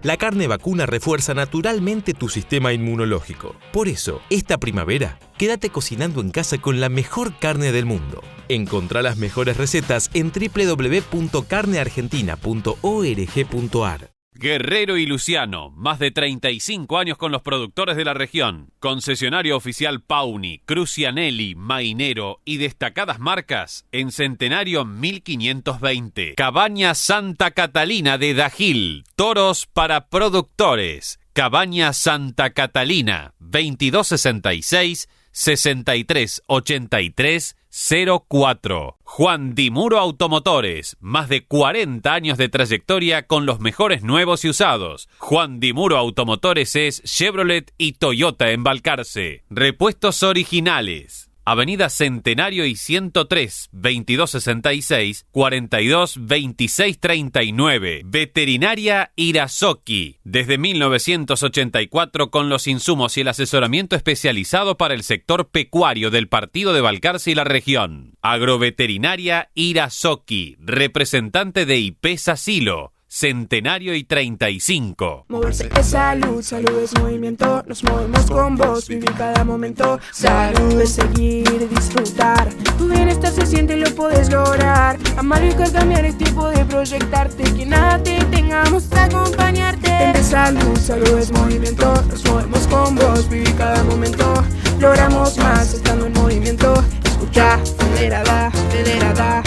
La carne vacuna refuerza naturalmente tu sistema inmunológico. Por eso, esta primavera, quédate cocinando en casa con la mejor carne del mundo. Encontrá las mejores recetas en www.carneargentina.org.ar. Guerrero y Luciano, más de 35 años con los productores de la región. Concesionario oficial Pauni, Crucianelli, Mainero y destacadas marcas en Centenario 1520. Cabaña Santa Catalina de Dajil, toros para productores. Cabaña Santa Catalina, 2266-638304. Juan Di Muro Automotores, más de 40 años de trayectoria con los mejores nuevos y usados. Juan Di Muro Automotores es Chevrolet y Toyota en Balcarce. Repuestos originales. Avenida Centenario y 103, 2266-422639. Veterinaria Irazoki. Desde 1984 con los insumos y el asesoramiento especializado para el sector pecuario del partido de Balcarce y la región. Agroveterinaria Irazoki. Representante de IPESA Silo. Centenario y 35. Moverse es salud, salud es movimiento. Nos movemos con vos, vivir cada momento. Salud es seguir, disfrutar. Tu bienestar se siente, lo puedes lograr. Amar y cambiar es tiempo de proyectarte. Que nada te tengamos a acompañarte. De salud, salud es movimiento. Nos movemos con vos, vivir cada momento. Logramos más estando en movimiento. Escucha, federada, federada.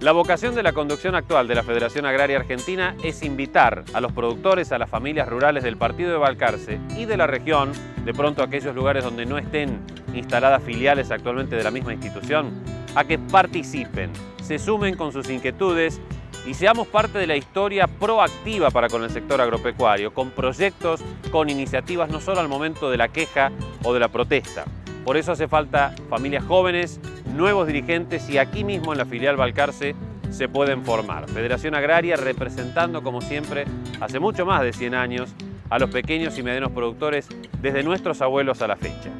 La vocación de la conducción actual de la Federación Agraria Argentina es invitar a los productores, a las familias rurales del partido de Balcarce y de la región, de pronto aquellos lugares donde no estén instaladas filiales actualmente de la misma institución, a que participen, se sumen con sus inquietudes y seamos parte de la historia proactiva para con el sector agropecuario, con proyectos, con iniciativas, no solo al momento de la queja o de la protesta. Por eso hace falta familias jóvenes, nuevos dirigentes y aquí mismo en la filial Balcarce se pueden formar. Federación Agraria representando, como siempre, hace mucho más de 100 años, a los pequeños y medianos productores desde nuestros abuelos a la fecha.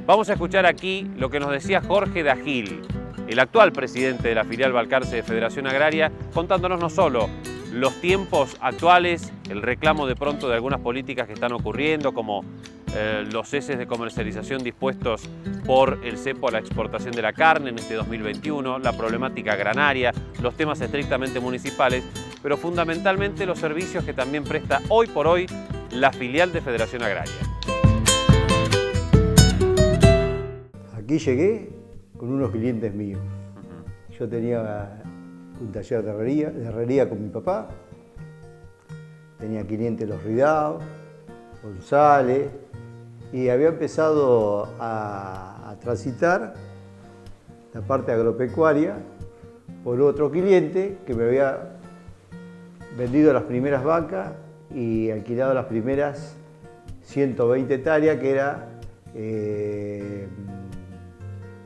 Vamos a escuchar aquí lo que nos decía Jorge Dagil, el actual presidente de la filial Balcarce de Federación Agraria, contándonos no solo los tiempos actuales, el reclamo de pronto de algunas políticas que están ocurriendo, como los ceses de comercialización dispuestos por el cepo a la exportación de la carne en este 2021, la problemática agraria, los temas estrictamente municipales, pero fundamentalmente los servicios que también presta hoy por hoy la filial de Federación Agraria. Aquí llegué con unos clientes míos. Yo tenía un taller de herrería con mi papá, tenía clientes Los Ridados, González, y había empezado a transitar la parte agropecuaria por otro cliente que me había vendido las primeras vacas y alquilado las primeras 120 hectáreas, que era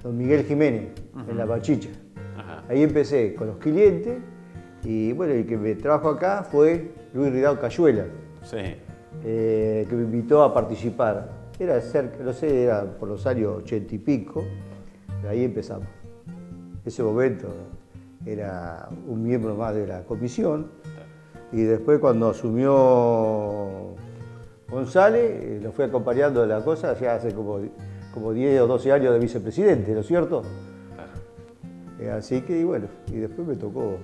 don Miguel Jiménez, en La Bachicha. Ahí empecé con los clientes y bueno, el que me trajo acá fue Luis Ridao Cayuela, que me invitó a participar. Era cerca, no sé, era por los años 80 y pico, pero ahí empezamos. Ese momento era un miembro más de la comisión y después cuando asumió González, lo fui acompañando de la cosa, ya hace como 10 o 12 años de vicepresidente, ¿no es cierto? Así que, bueno, y después me tocó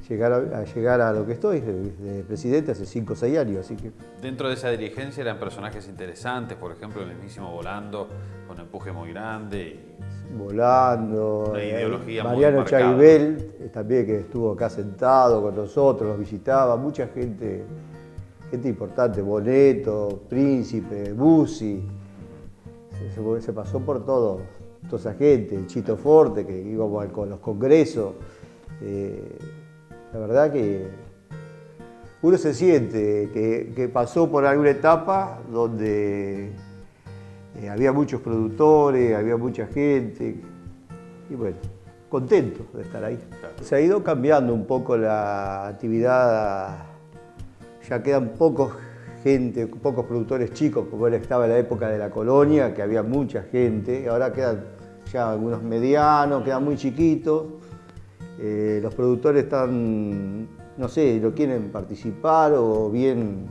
llegar a lo que estoy, de presidente hace 5 o 6 años, así que... Dentro de esa dirigencia eran personajes interesantes, por ejemplo, el mismísimo Volando, con empuje muy grande. Volando, una ideología Mariano muy marcada. Chaibel, también que estuvo acá sentado con nosotros, nos visitaba, mucha gente importante, Boneto, Príncipe, Bussi, se pasó por toda esa gente, Chito Forte, que íbamos con los congresos. La verdad que uno se siente que pasó por alguna etapa donde había muchos productores, había mucha gente, y bueno, contento de estar ahí. Claro. Se ha ido cambiando un poco la actividad, ya quedan pocos productores chicos, como estaba en la época de la colonia, que había mucha gente, ahora quedan ya algunos medianos, quedan muy chiquitos. Los productores están, no sé, no quieren participar o bien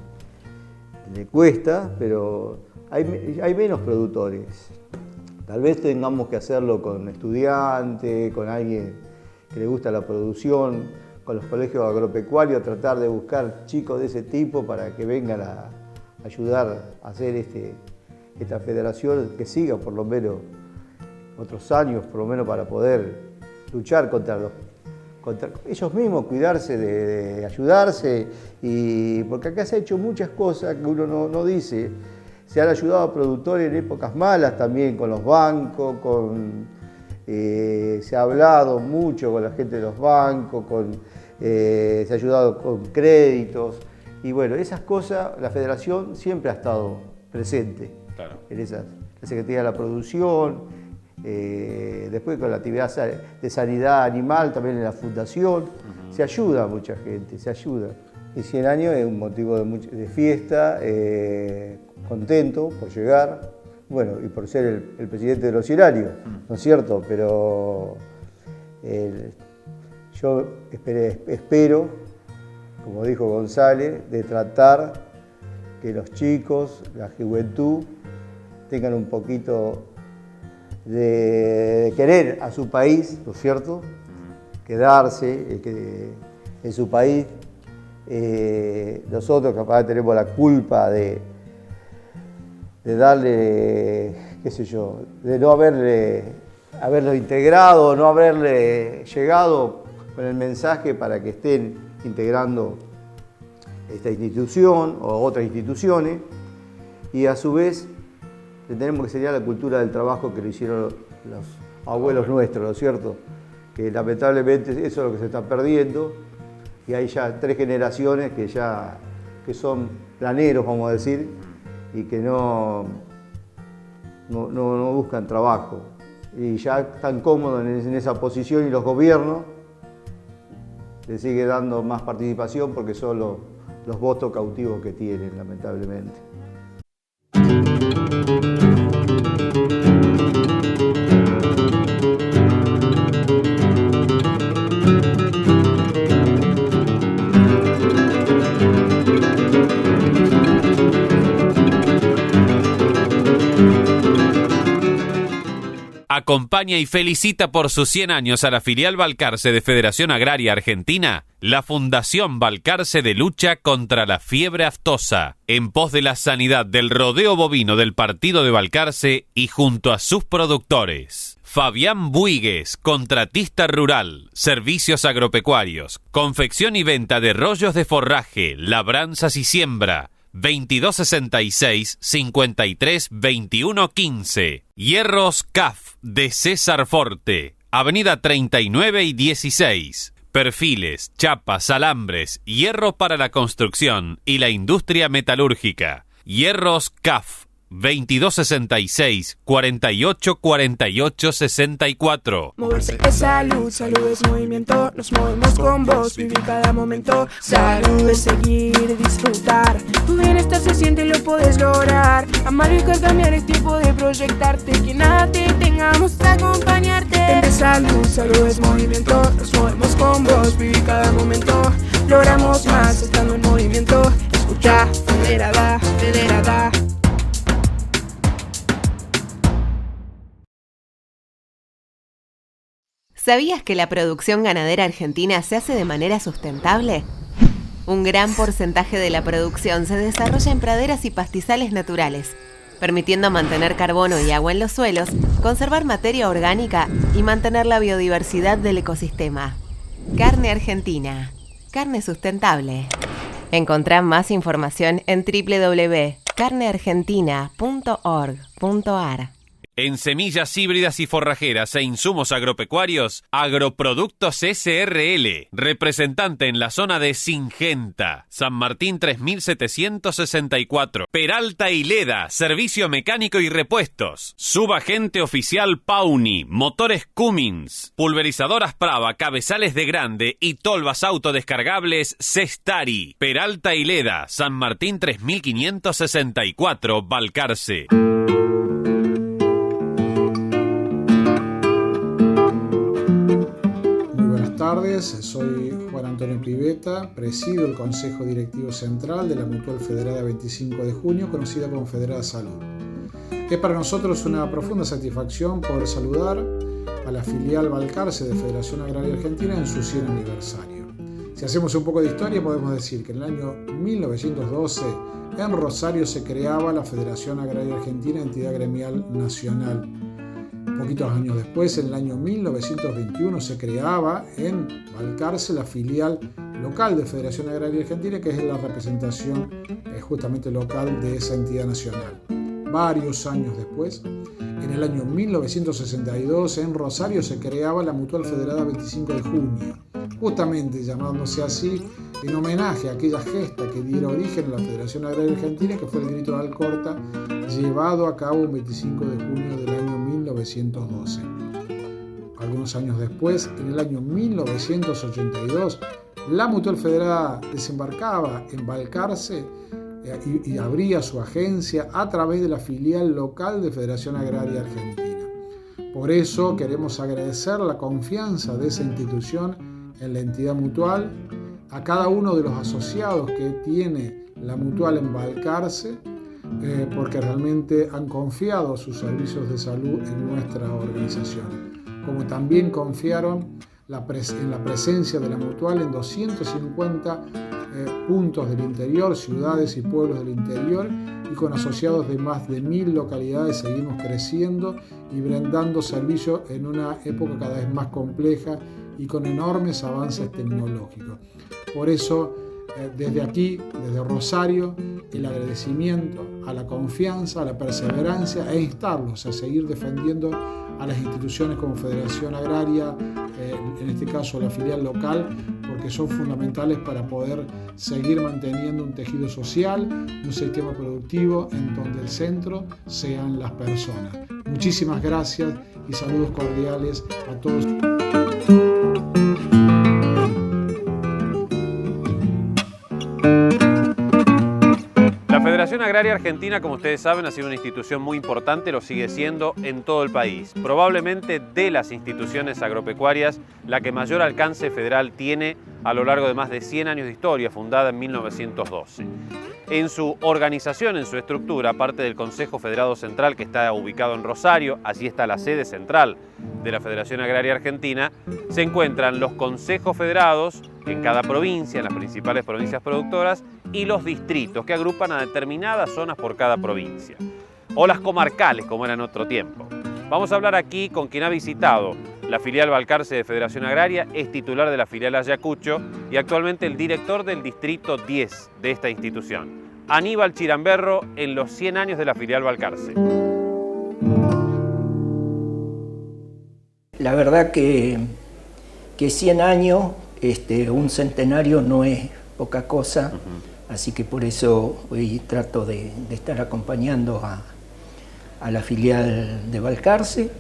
le cuesta, pero hay menos productores. Tal vez tengamos que hacerlo con estudiantes, con alguien que le gusta la producción, con los colegios agropecuarios, tratar de buscar chicos de ese tipo para que vengan a ayudar a hacer esta federación, que siga por lo menos otros años, por lo menos para poder luchar contra ellos mismos, cuidarse de ayudarse, porque acá se ha hecho muchas cosas que uno no dice. Se han ayudado a productores en épocas malas también, con los bancos, se ha hablado mucho con la gente de los bancos, se ha ayudado con créditos, y bueno, esas cosas la Federación siempre ha estado presente, claro, en la Secretaría de la Producción. Después con la actividad de sanidad animal, también en la fundación, se ayuda a mucha gente, se ayuda. Y 100 años es un motivo de fiesta, contento por llegar, bueno, y por ser el presidente de los 100 años, ¿no es cierto? Pero yo espero, como dijo González, de tratar que los chicos, la juventud, tengan un poquito de querer a su país, ¿no es cierto? Quedarse en su país. Nosotros capaz tenemos la culpa de darle, qué sé yo, de no haberlo integrado, no haberle llegado con el mensaje para que estén integrando esta institución o otras instituciones, y a su vez le tenemos que enseñar la cultura del trabajo que lo hicieron los abuelos nuestros, ¿no es cierto? Que lamentablemente eso es lo que se está perdiendo, y hay ya 3 generaciones que son planeros, vamos a decir, y que no buscan trabajo, y ya están cómodos en esa posición, y los gobiernos les sigue dando más participación porque son los votos cautivos que tienen, lamentablemente. Acompaña y felicita por sus 100 años a la filial Balcarce de Federación Agraria Argentina, la Fundación Balcarce de Lucha contra la Fiebre Aftosa, en pos de la sanidad del rodeo bovino del partido de Balcarce y junto a sus productores. Fabián Buigues, contratista rural, servicios agropecuarios, confección y venta de rollos de forraje, labranzas y siembra. 2266-532115. Hierros CAF de César Forte, Avenida 39 y 16. Perfiles, chapas, alambres, hierro para la construcción y la industria metalúrgica. Hierros CAF 2266-484864. Moverse es salud, salud es movimiento. Nos movemos con vos, vivir cada momento. Salud es seguir, disfrutar. Tu bienestar se siente, lo puedes lograr. Amar y cambiar es tiempo de proyectarte. Que nada te tengamos a acompañarte. Vente salud, salud es movimiento. Nos movemos con vos, vivir cada momento. Logramos más estando en movimiento. Escucha, federada, federada. ¿Sabías que la producción ganadera argentina se hace de manera sustentable? Un gran porcentaje de la producción se desarrolla en praderas y pastizales naturales, permitiendo mantener carbono y agua en los suelos, conservar materia orgánica y mantener la biodiversidad del ecosistema. Carne Argentina. Carne sustentable. Encontrá más información en www.carneargentina.org.ar. En semillas híbridas y forrajeras e insumos agropecuarios, Agroproductos SRL, representante en la zona de Singenta, San Martín 3764, Peralta y Leda, servicio mecánico y repuestos, subagente oficial Pauni, motores Cummins, pulverizadoras Prava, cabezales de grande y tolvas autodescargables Cestari, Peralta y Leda, San Martín 3564, Balcarce. Buenas tardes, soy Juan Antonio Piveta, presido el Consejo Directivo Central de la Mutual Federada 25 de junio, conocida como Federada Salud. Es para nosotros una profunda satisfacción poder saludar a la filial Balcarce de Federación Agraria Argentina en su 100 aniversario. Si hacemos un poco de historia, podemos decir que en el año 1912 en Rosario se creaba la Federación Agraria Argentina, entidad gremial nacional. Poquitos años después, en el año 1921, se creaba en Balcarce la filial local de Federación Agraria Argentina, que es la representación justamente local de esa entidad nacional. Varios años después, en el año 1962, en Rosario se creaba la Mutual Federada 25 de junio, justamente llamándose así en homenaje a aquella gesta que diera origen a la Federación Agraria Argentina, que fue el Grito de Alcorta, llevado a cabo el 25 de junio del año 1912. Algunos años después, en el año 1982, la Mutual Federada desembarcaba en Balcarce y abría su agencia a través de la filial local de Federación Agraria Argentina. Por eso queremos agradecer la confianza de esa institución en la entidad mutual, a cada uno de los asociados que tiene la mutual en Balcarce, porque realmente han confiado sus servicios de salud en nuestra organización, como también confiaron en la presencia de la mutual en 250 puntos del interior, ciudades y pueblos del interior, y con asociados de más de 1000 localidades seguimos creciendo y brindando servicios en una época cada vez más compleja y con enormes avances tecnológicos. Por eso, desde aquí, desde Rosario, el agradecimiento a la confianza, a la perseverancia e instarlos a seguir defendiendo a las instituciones como Federación Agraria, en este caso la filial local, porque son fundamentales para poder seguir manteniendo un tejido social, un sistema productivo en donde el centro sean las personas. Muchísimas gracias y saludos cordiales a todos. La Federación Agraria Argentina, como ustedes saben, ha sido una institución muy importante, lo sigue siendo en todo el país. Probablemente de las instituciones agropecuarias, la que mayor alcance federal tiene a lo largo de más de 100 años de historia, fundada en 1912. En su organización, en su estructura, aparte del Consejo Federado Central, que está ubicado en Rosario, allí está la sede central de la Federación Agraria Argentina, se encuentran los consejos federados en cada provincia, en las principales provincias productoras, y los distritos, que agrupan a determinadas zonas por cada provincia, o las comarcales, como era en otro tiempo. Vamos a hablar aquí con quien ha visitado la filial Balcarce de Federación Agraria, es titular de la filial Ayacucho y actualmente el director del distrito 10 de esta institución. Aníbal Chiramberro, en los 100 años de la filial Balcarce. La verdad que 100 años, un centenario no es poca cosa, así que por eso hoy trato de estar acompañando a la filial de Balcarce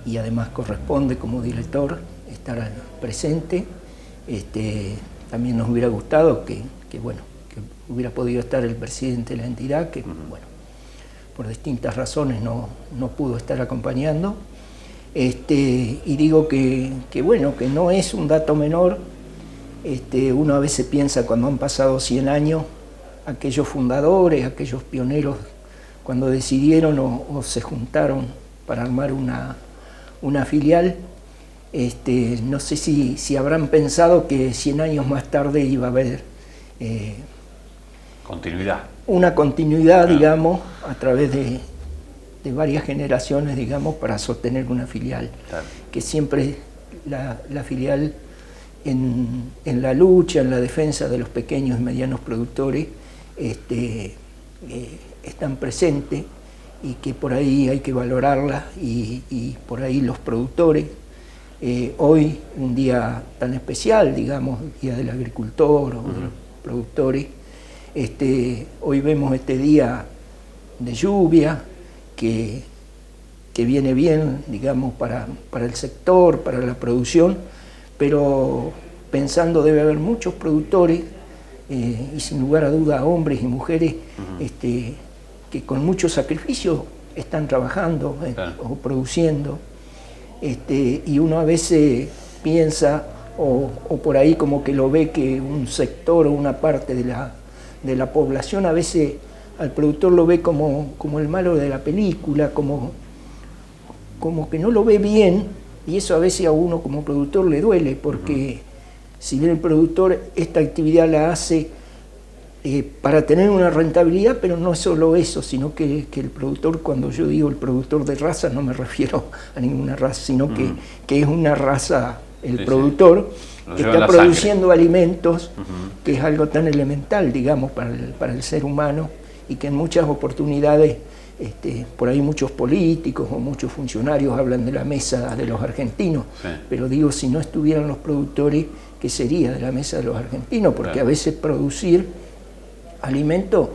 y además corresponde como director estar presente. También nos hubiera gustado que hubiera podido estar el presidente de la entidad, que bueno, por distintas razones no pudo estar acompañando. Y digo que no es un dato menor. Uno a veces piensa cuando han pasado 100 años, aquellos fundadores, aquellos pioneros, cuando decidieron o se juntaron para armar una filial, no sé si habrán pensado que 100 años más tarde iba a haber continuidad. Una continuidad, digamos, a través de varias generaciones, digamos, para sostener una filial. Claro. Que siempre la filial en la lucha, en la defensa de los pequeños y medianos productores, están presentes y que por ahí hay que valorarla y por ahí los productores. Hoy, un día tan especial, digamos, el Día del Agricultor o de los productores, hoy vemos este día de lluvia que viene bien, digamos, para el sector, para la producción, pero pensando debe haber muchos productores y sin lugar a duda hombres y mujeres que con mucho sacrificio están trabajando o produciendo, y uno a veces piensa o por ahí como que lo ve que un sector o una parte de la población a veces al productor lo ve como el malo de la película, como que no lo ve bien, y eso a veces a uno como productor le duele, porque si bien el productor esta actividad la hace para tener una rentabilidad, pero no es solo eso, sino que el productor, cuando yo digo el productor de raza, no me refiero a ninguna raza, sino que es una raza, el productor, que está produciendo alimentos, que es algo tan elemental, digamos, para el ser humano, y que en muchas oportunidades, por ahí muchos políticos o muchos funcionarios hablan de la mesa de los argentinos, pero digo, si no estuvieran los productores, ¿qué sería de la mesa de los argentinos? Porque a veces producir alimento,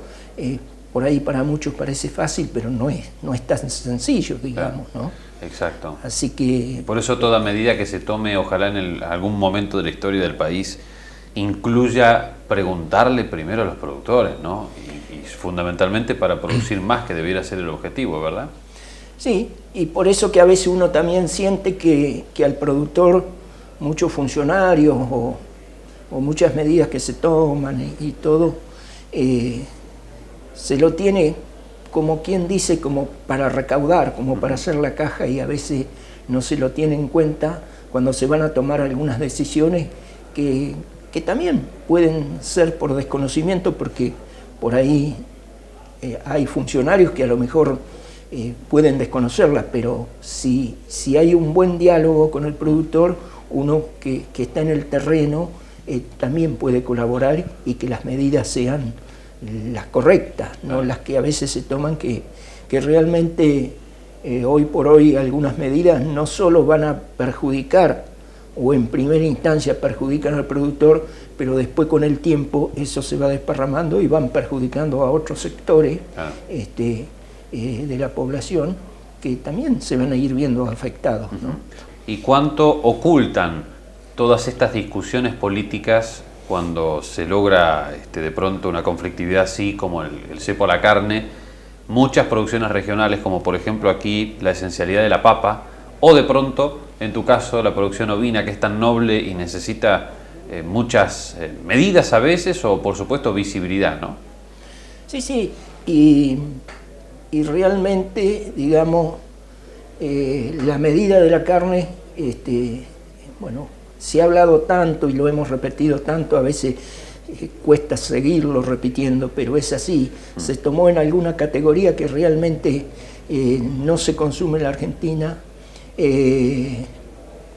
por ahí para muchos parece fácil, pero no es tan sencillo, digamos, ¿no? Exacto. Así que... Por eso toda medida que se tome, ojalá en algún momento de la historia del país, incluya preguntarle primero a los productores, ¿no? Y fundamentalmente para producir más, que debiera ser el objetivo, ¿verdad? Sí, y por eso que a veces uno también siente que al productor, muchos funcionarios o muchas medidas que se toman y todo, se lo tiene como quien dice, como para recaudar, como para hacer la caja, y a veces no se lo tiene en cuenta cuando se van a tomar algunas decisiones que también pueden ser por desconocimiento, porque por ahí hay funcionarios que a lo mejor pueden desconocerlas, pero si hay un buen diálogo con el productor, uno que está en el terreno también puede colaborar y que las medidas sean las correctas, no las que a veces se toman que realmente hoy por hoy algunas medidas no solo van a perjudicar o en primera instancia perjudican al productor, pero después con el tiempo eso se va desparramando y van perjudicando a otros sectores de la población que también se van a ir viendo afectados, ¿no? ¿Y cuánto ocultan todas estas discusiones políticas cuando se logra de pronto una conflictividad así como el cepo a la carne? Muchas producciones regionales, como por ejemplo aquí la esencialidad de la papa, o de pronto, en tu caso, la producción ovina, que es tan noble y necesita muchas medidas a veces, o por supuesto visibilidad, ¿no? Sí, sí, y realmente, digamos, la medida de la carne, bueno, se ha hablado tanto y lo hemos repetido tanto, a veces cuesta seguirlo repitiendo, pero es así. Se tomó en alguna categoría que realmente no se consume en la Argentina,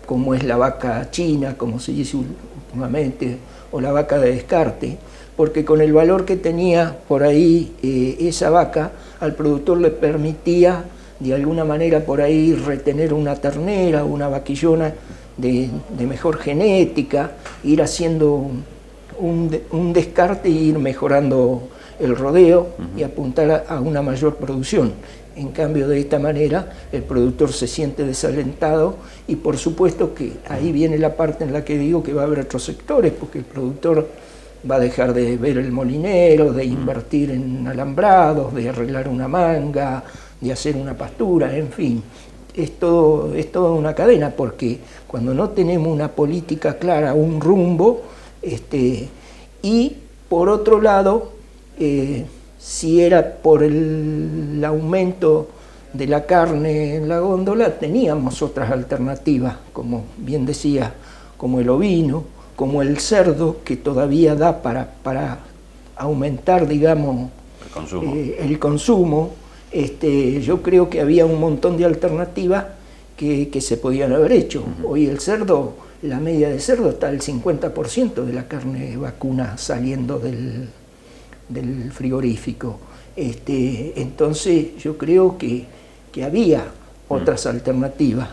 como es la vaca china, como se dice últimamente, o la vaca de descarte, porque con el valor que tenía por ahí esa vaca, al productor le permitía de alguna manera por ahí retener una ternera, una vaquillona de mejor genética, ir haciendo un descarte e ir mejorando el rodeo y apuntar a una mayor producción. En cambio, de esta manera, el productor se siente desalentado y por supuesto que ahí viene la parte en la que digo que va a haber otros sectores, porque el productor va a dejar de ver el molinero, de invertir en alambrados, de arreglar una manga, de hacer una pastura, en fin. Es toda una cadena, porque cuando no tenemos una política clara, un rumbo, y por otro lado, si era por el aumento de la carne en la góndola, teníamos otras alternativas, como bien decía, como el ovino, como el cerdo, que todavía da para aumentar, digamos, el consumo. Yo creo que había un montón de alternativas que se podían haber hecho. Hoy el cerdo, la media de cerdo está al 50% de la carne vacuna saliendo del frigorífico. Entonces yo creo que había otras alternativas,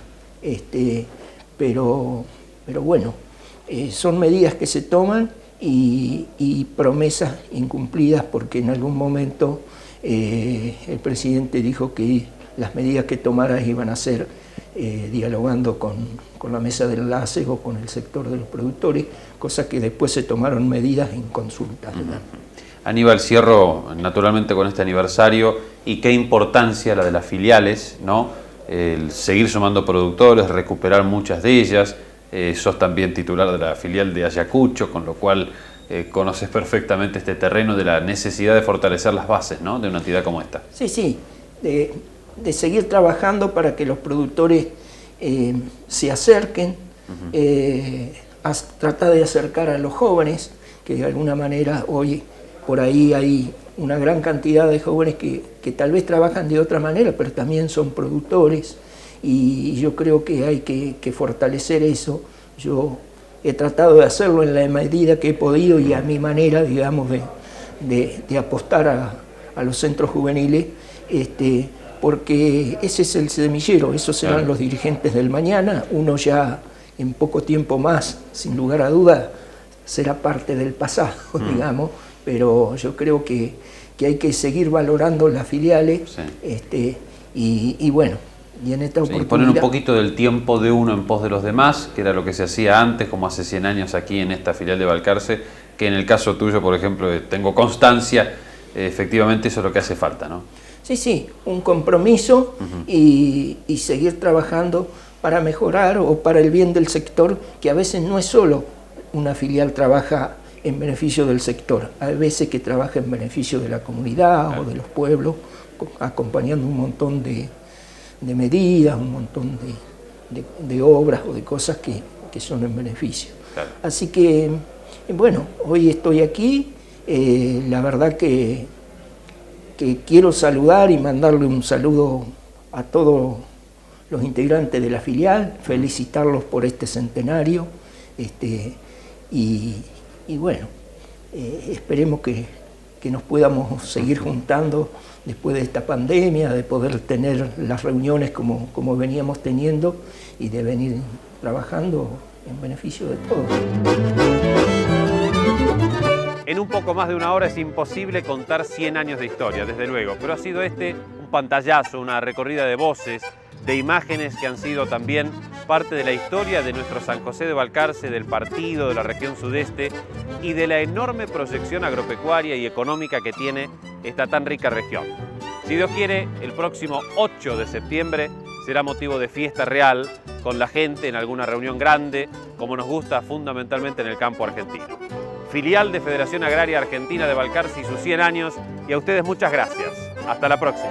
pero bueno, son medidas que se toman y promesas incumplidas, porque en algún momento el presidente dijo que las medidas que tomara iban a ser dialogando con la mesa de enlace o con el sector de los productores, cosa que después se tomaron medidas en consulta. Aníbal, cierro naturalmente con este aniversario y qué importancia la de las filiales, ¿no? El seguir sumando productores, recuperar muchas de ellas. Sos también titular de la filial de Ayacucho, con lo cual conoces perfectamente este terreno de la necesidad de fortalecer las bases, ¿no?, de una entidad como esta. Sí, sí, de seguir trabajando para que los productores se acerquen, a tratar de acercar a los jóvenes, que de alguna manera hoy por ahí hay una gran cantidad de jóvenes que tal vez trabajan de otra manera, pero también son productores, y yo creo que hay que fortalecer eso. Yo he tratado de hacerlo en la medida que he podido y a mi manera, digamos, de apostar a los centros juveniles, porque ese es el semillero, esos serán los dirigentes del mañana. Uno ya en poco tiempo más, sin lugar a duda, será parte del pasado, digamos, pero yo creo que hay que seguir valorando las filiales, y bueno, y en esta oportunidad... poner un poquito del tiempo de uno en pos de los demás, que era lo que se hacía antes, como hace 100 años aquí en esta filial de Balcarce, que en el caso tuyo, por ejemplo, tengo constancia, efectivamente eso es lo que hace falta, ¿no? Sí, sí, un compromiso y seguir trabajando para mejorar o para el bien del sector, que a veces no es solo una filial trabaja en beneficio del sector, hay veces que trabaja en beneficio de la comunidad o de los pueblos, acompañando un montón de medidas, un montón de obras o de cosas que son en beneficio. Claro. Así que, bueno, hoy estoy aquí, la verdad que quiero saludar y mandarle un saludo a todos los integrantes de la filial, felicitarlos por este centenario, y bueno, esperemos que nos podamos seguir juntando después de esta pandemia, de poder tener las reuniones como veníamos teniendo y de venir trabajando en beneficio de todos. En un poco más de una hora es imposible contar 100 años de historia, desde luego, pero ha sido un pantallazo, una recorrida de voces, de imágenes que han sido también parte de la historia de nuestro San José de Balcarce, del partido, de la región sudeste y de la enorme proyección agropecuaria y económica que tiene esta tan rica región. Si Dios quiere, el próximo 8 de septiembre será motivo de fiesta real con la gente en alguna reunión grande, como nos gusta fundamentalmente en el campo argentino. Filial de Federación Agraria Argentina de Balcarce y sus 100 años, y a ustedes muchas gracias. Hasta la próxima.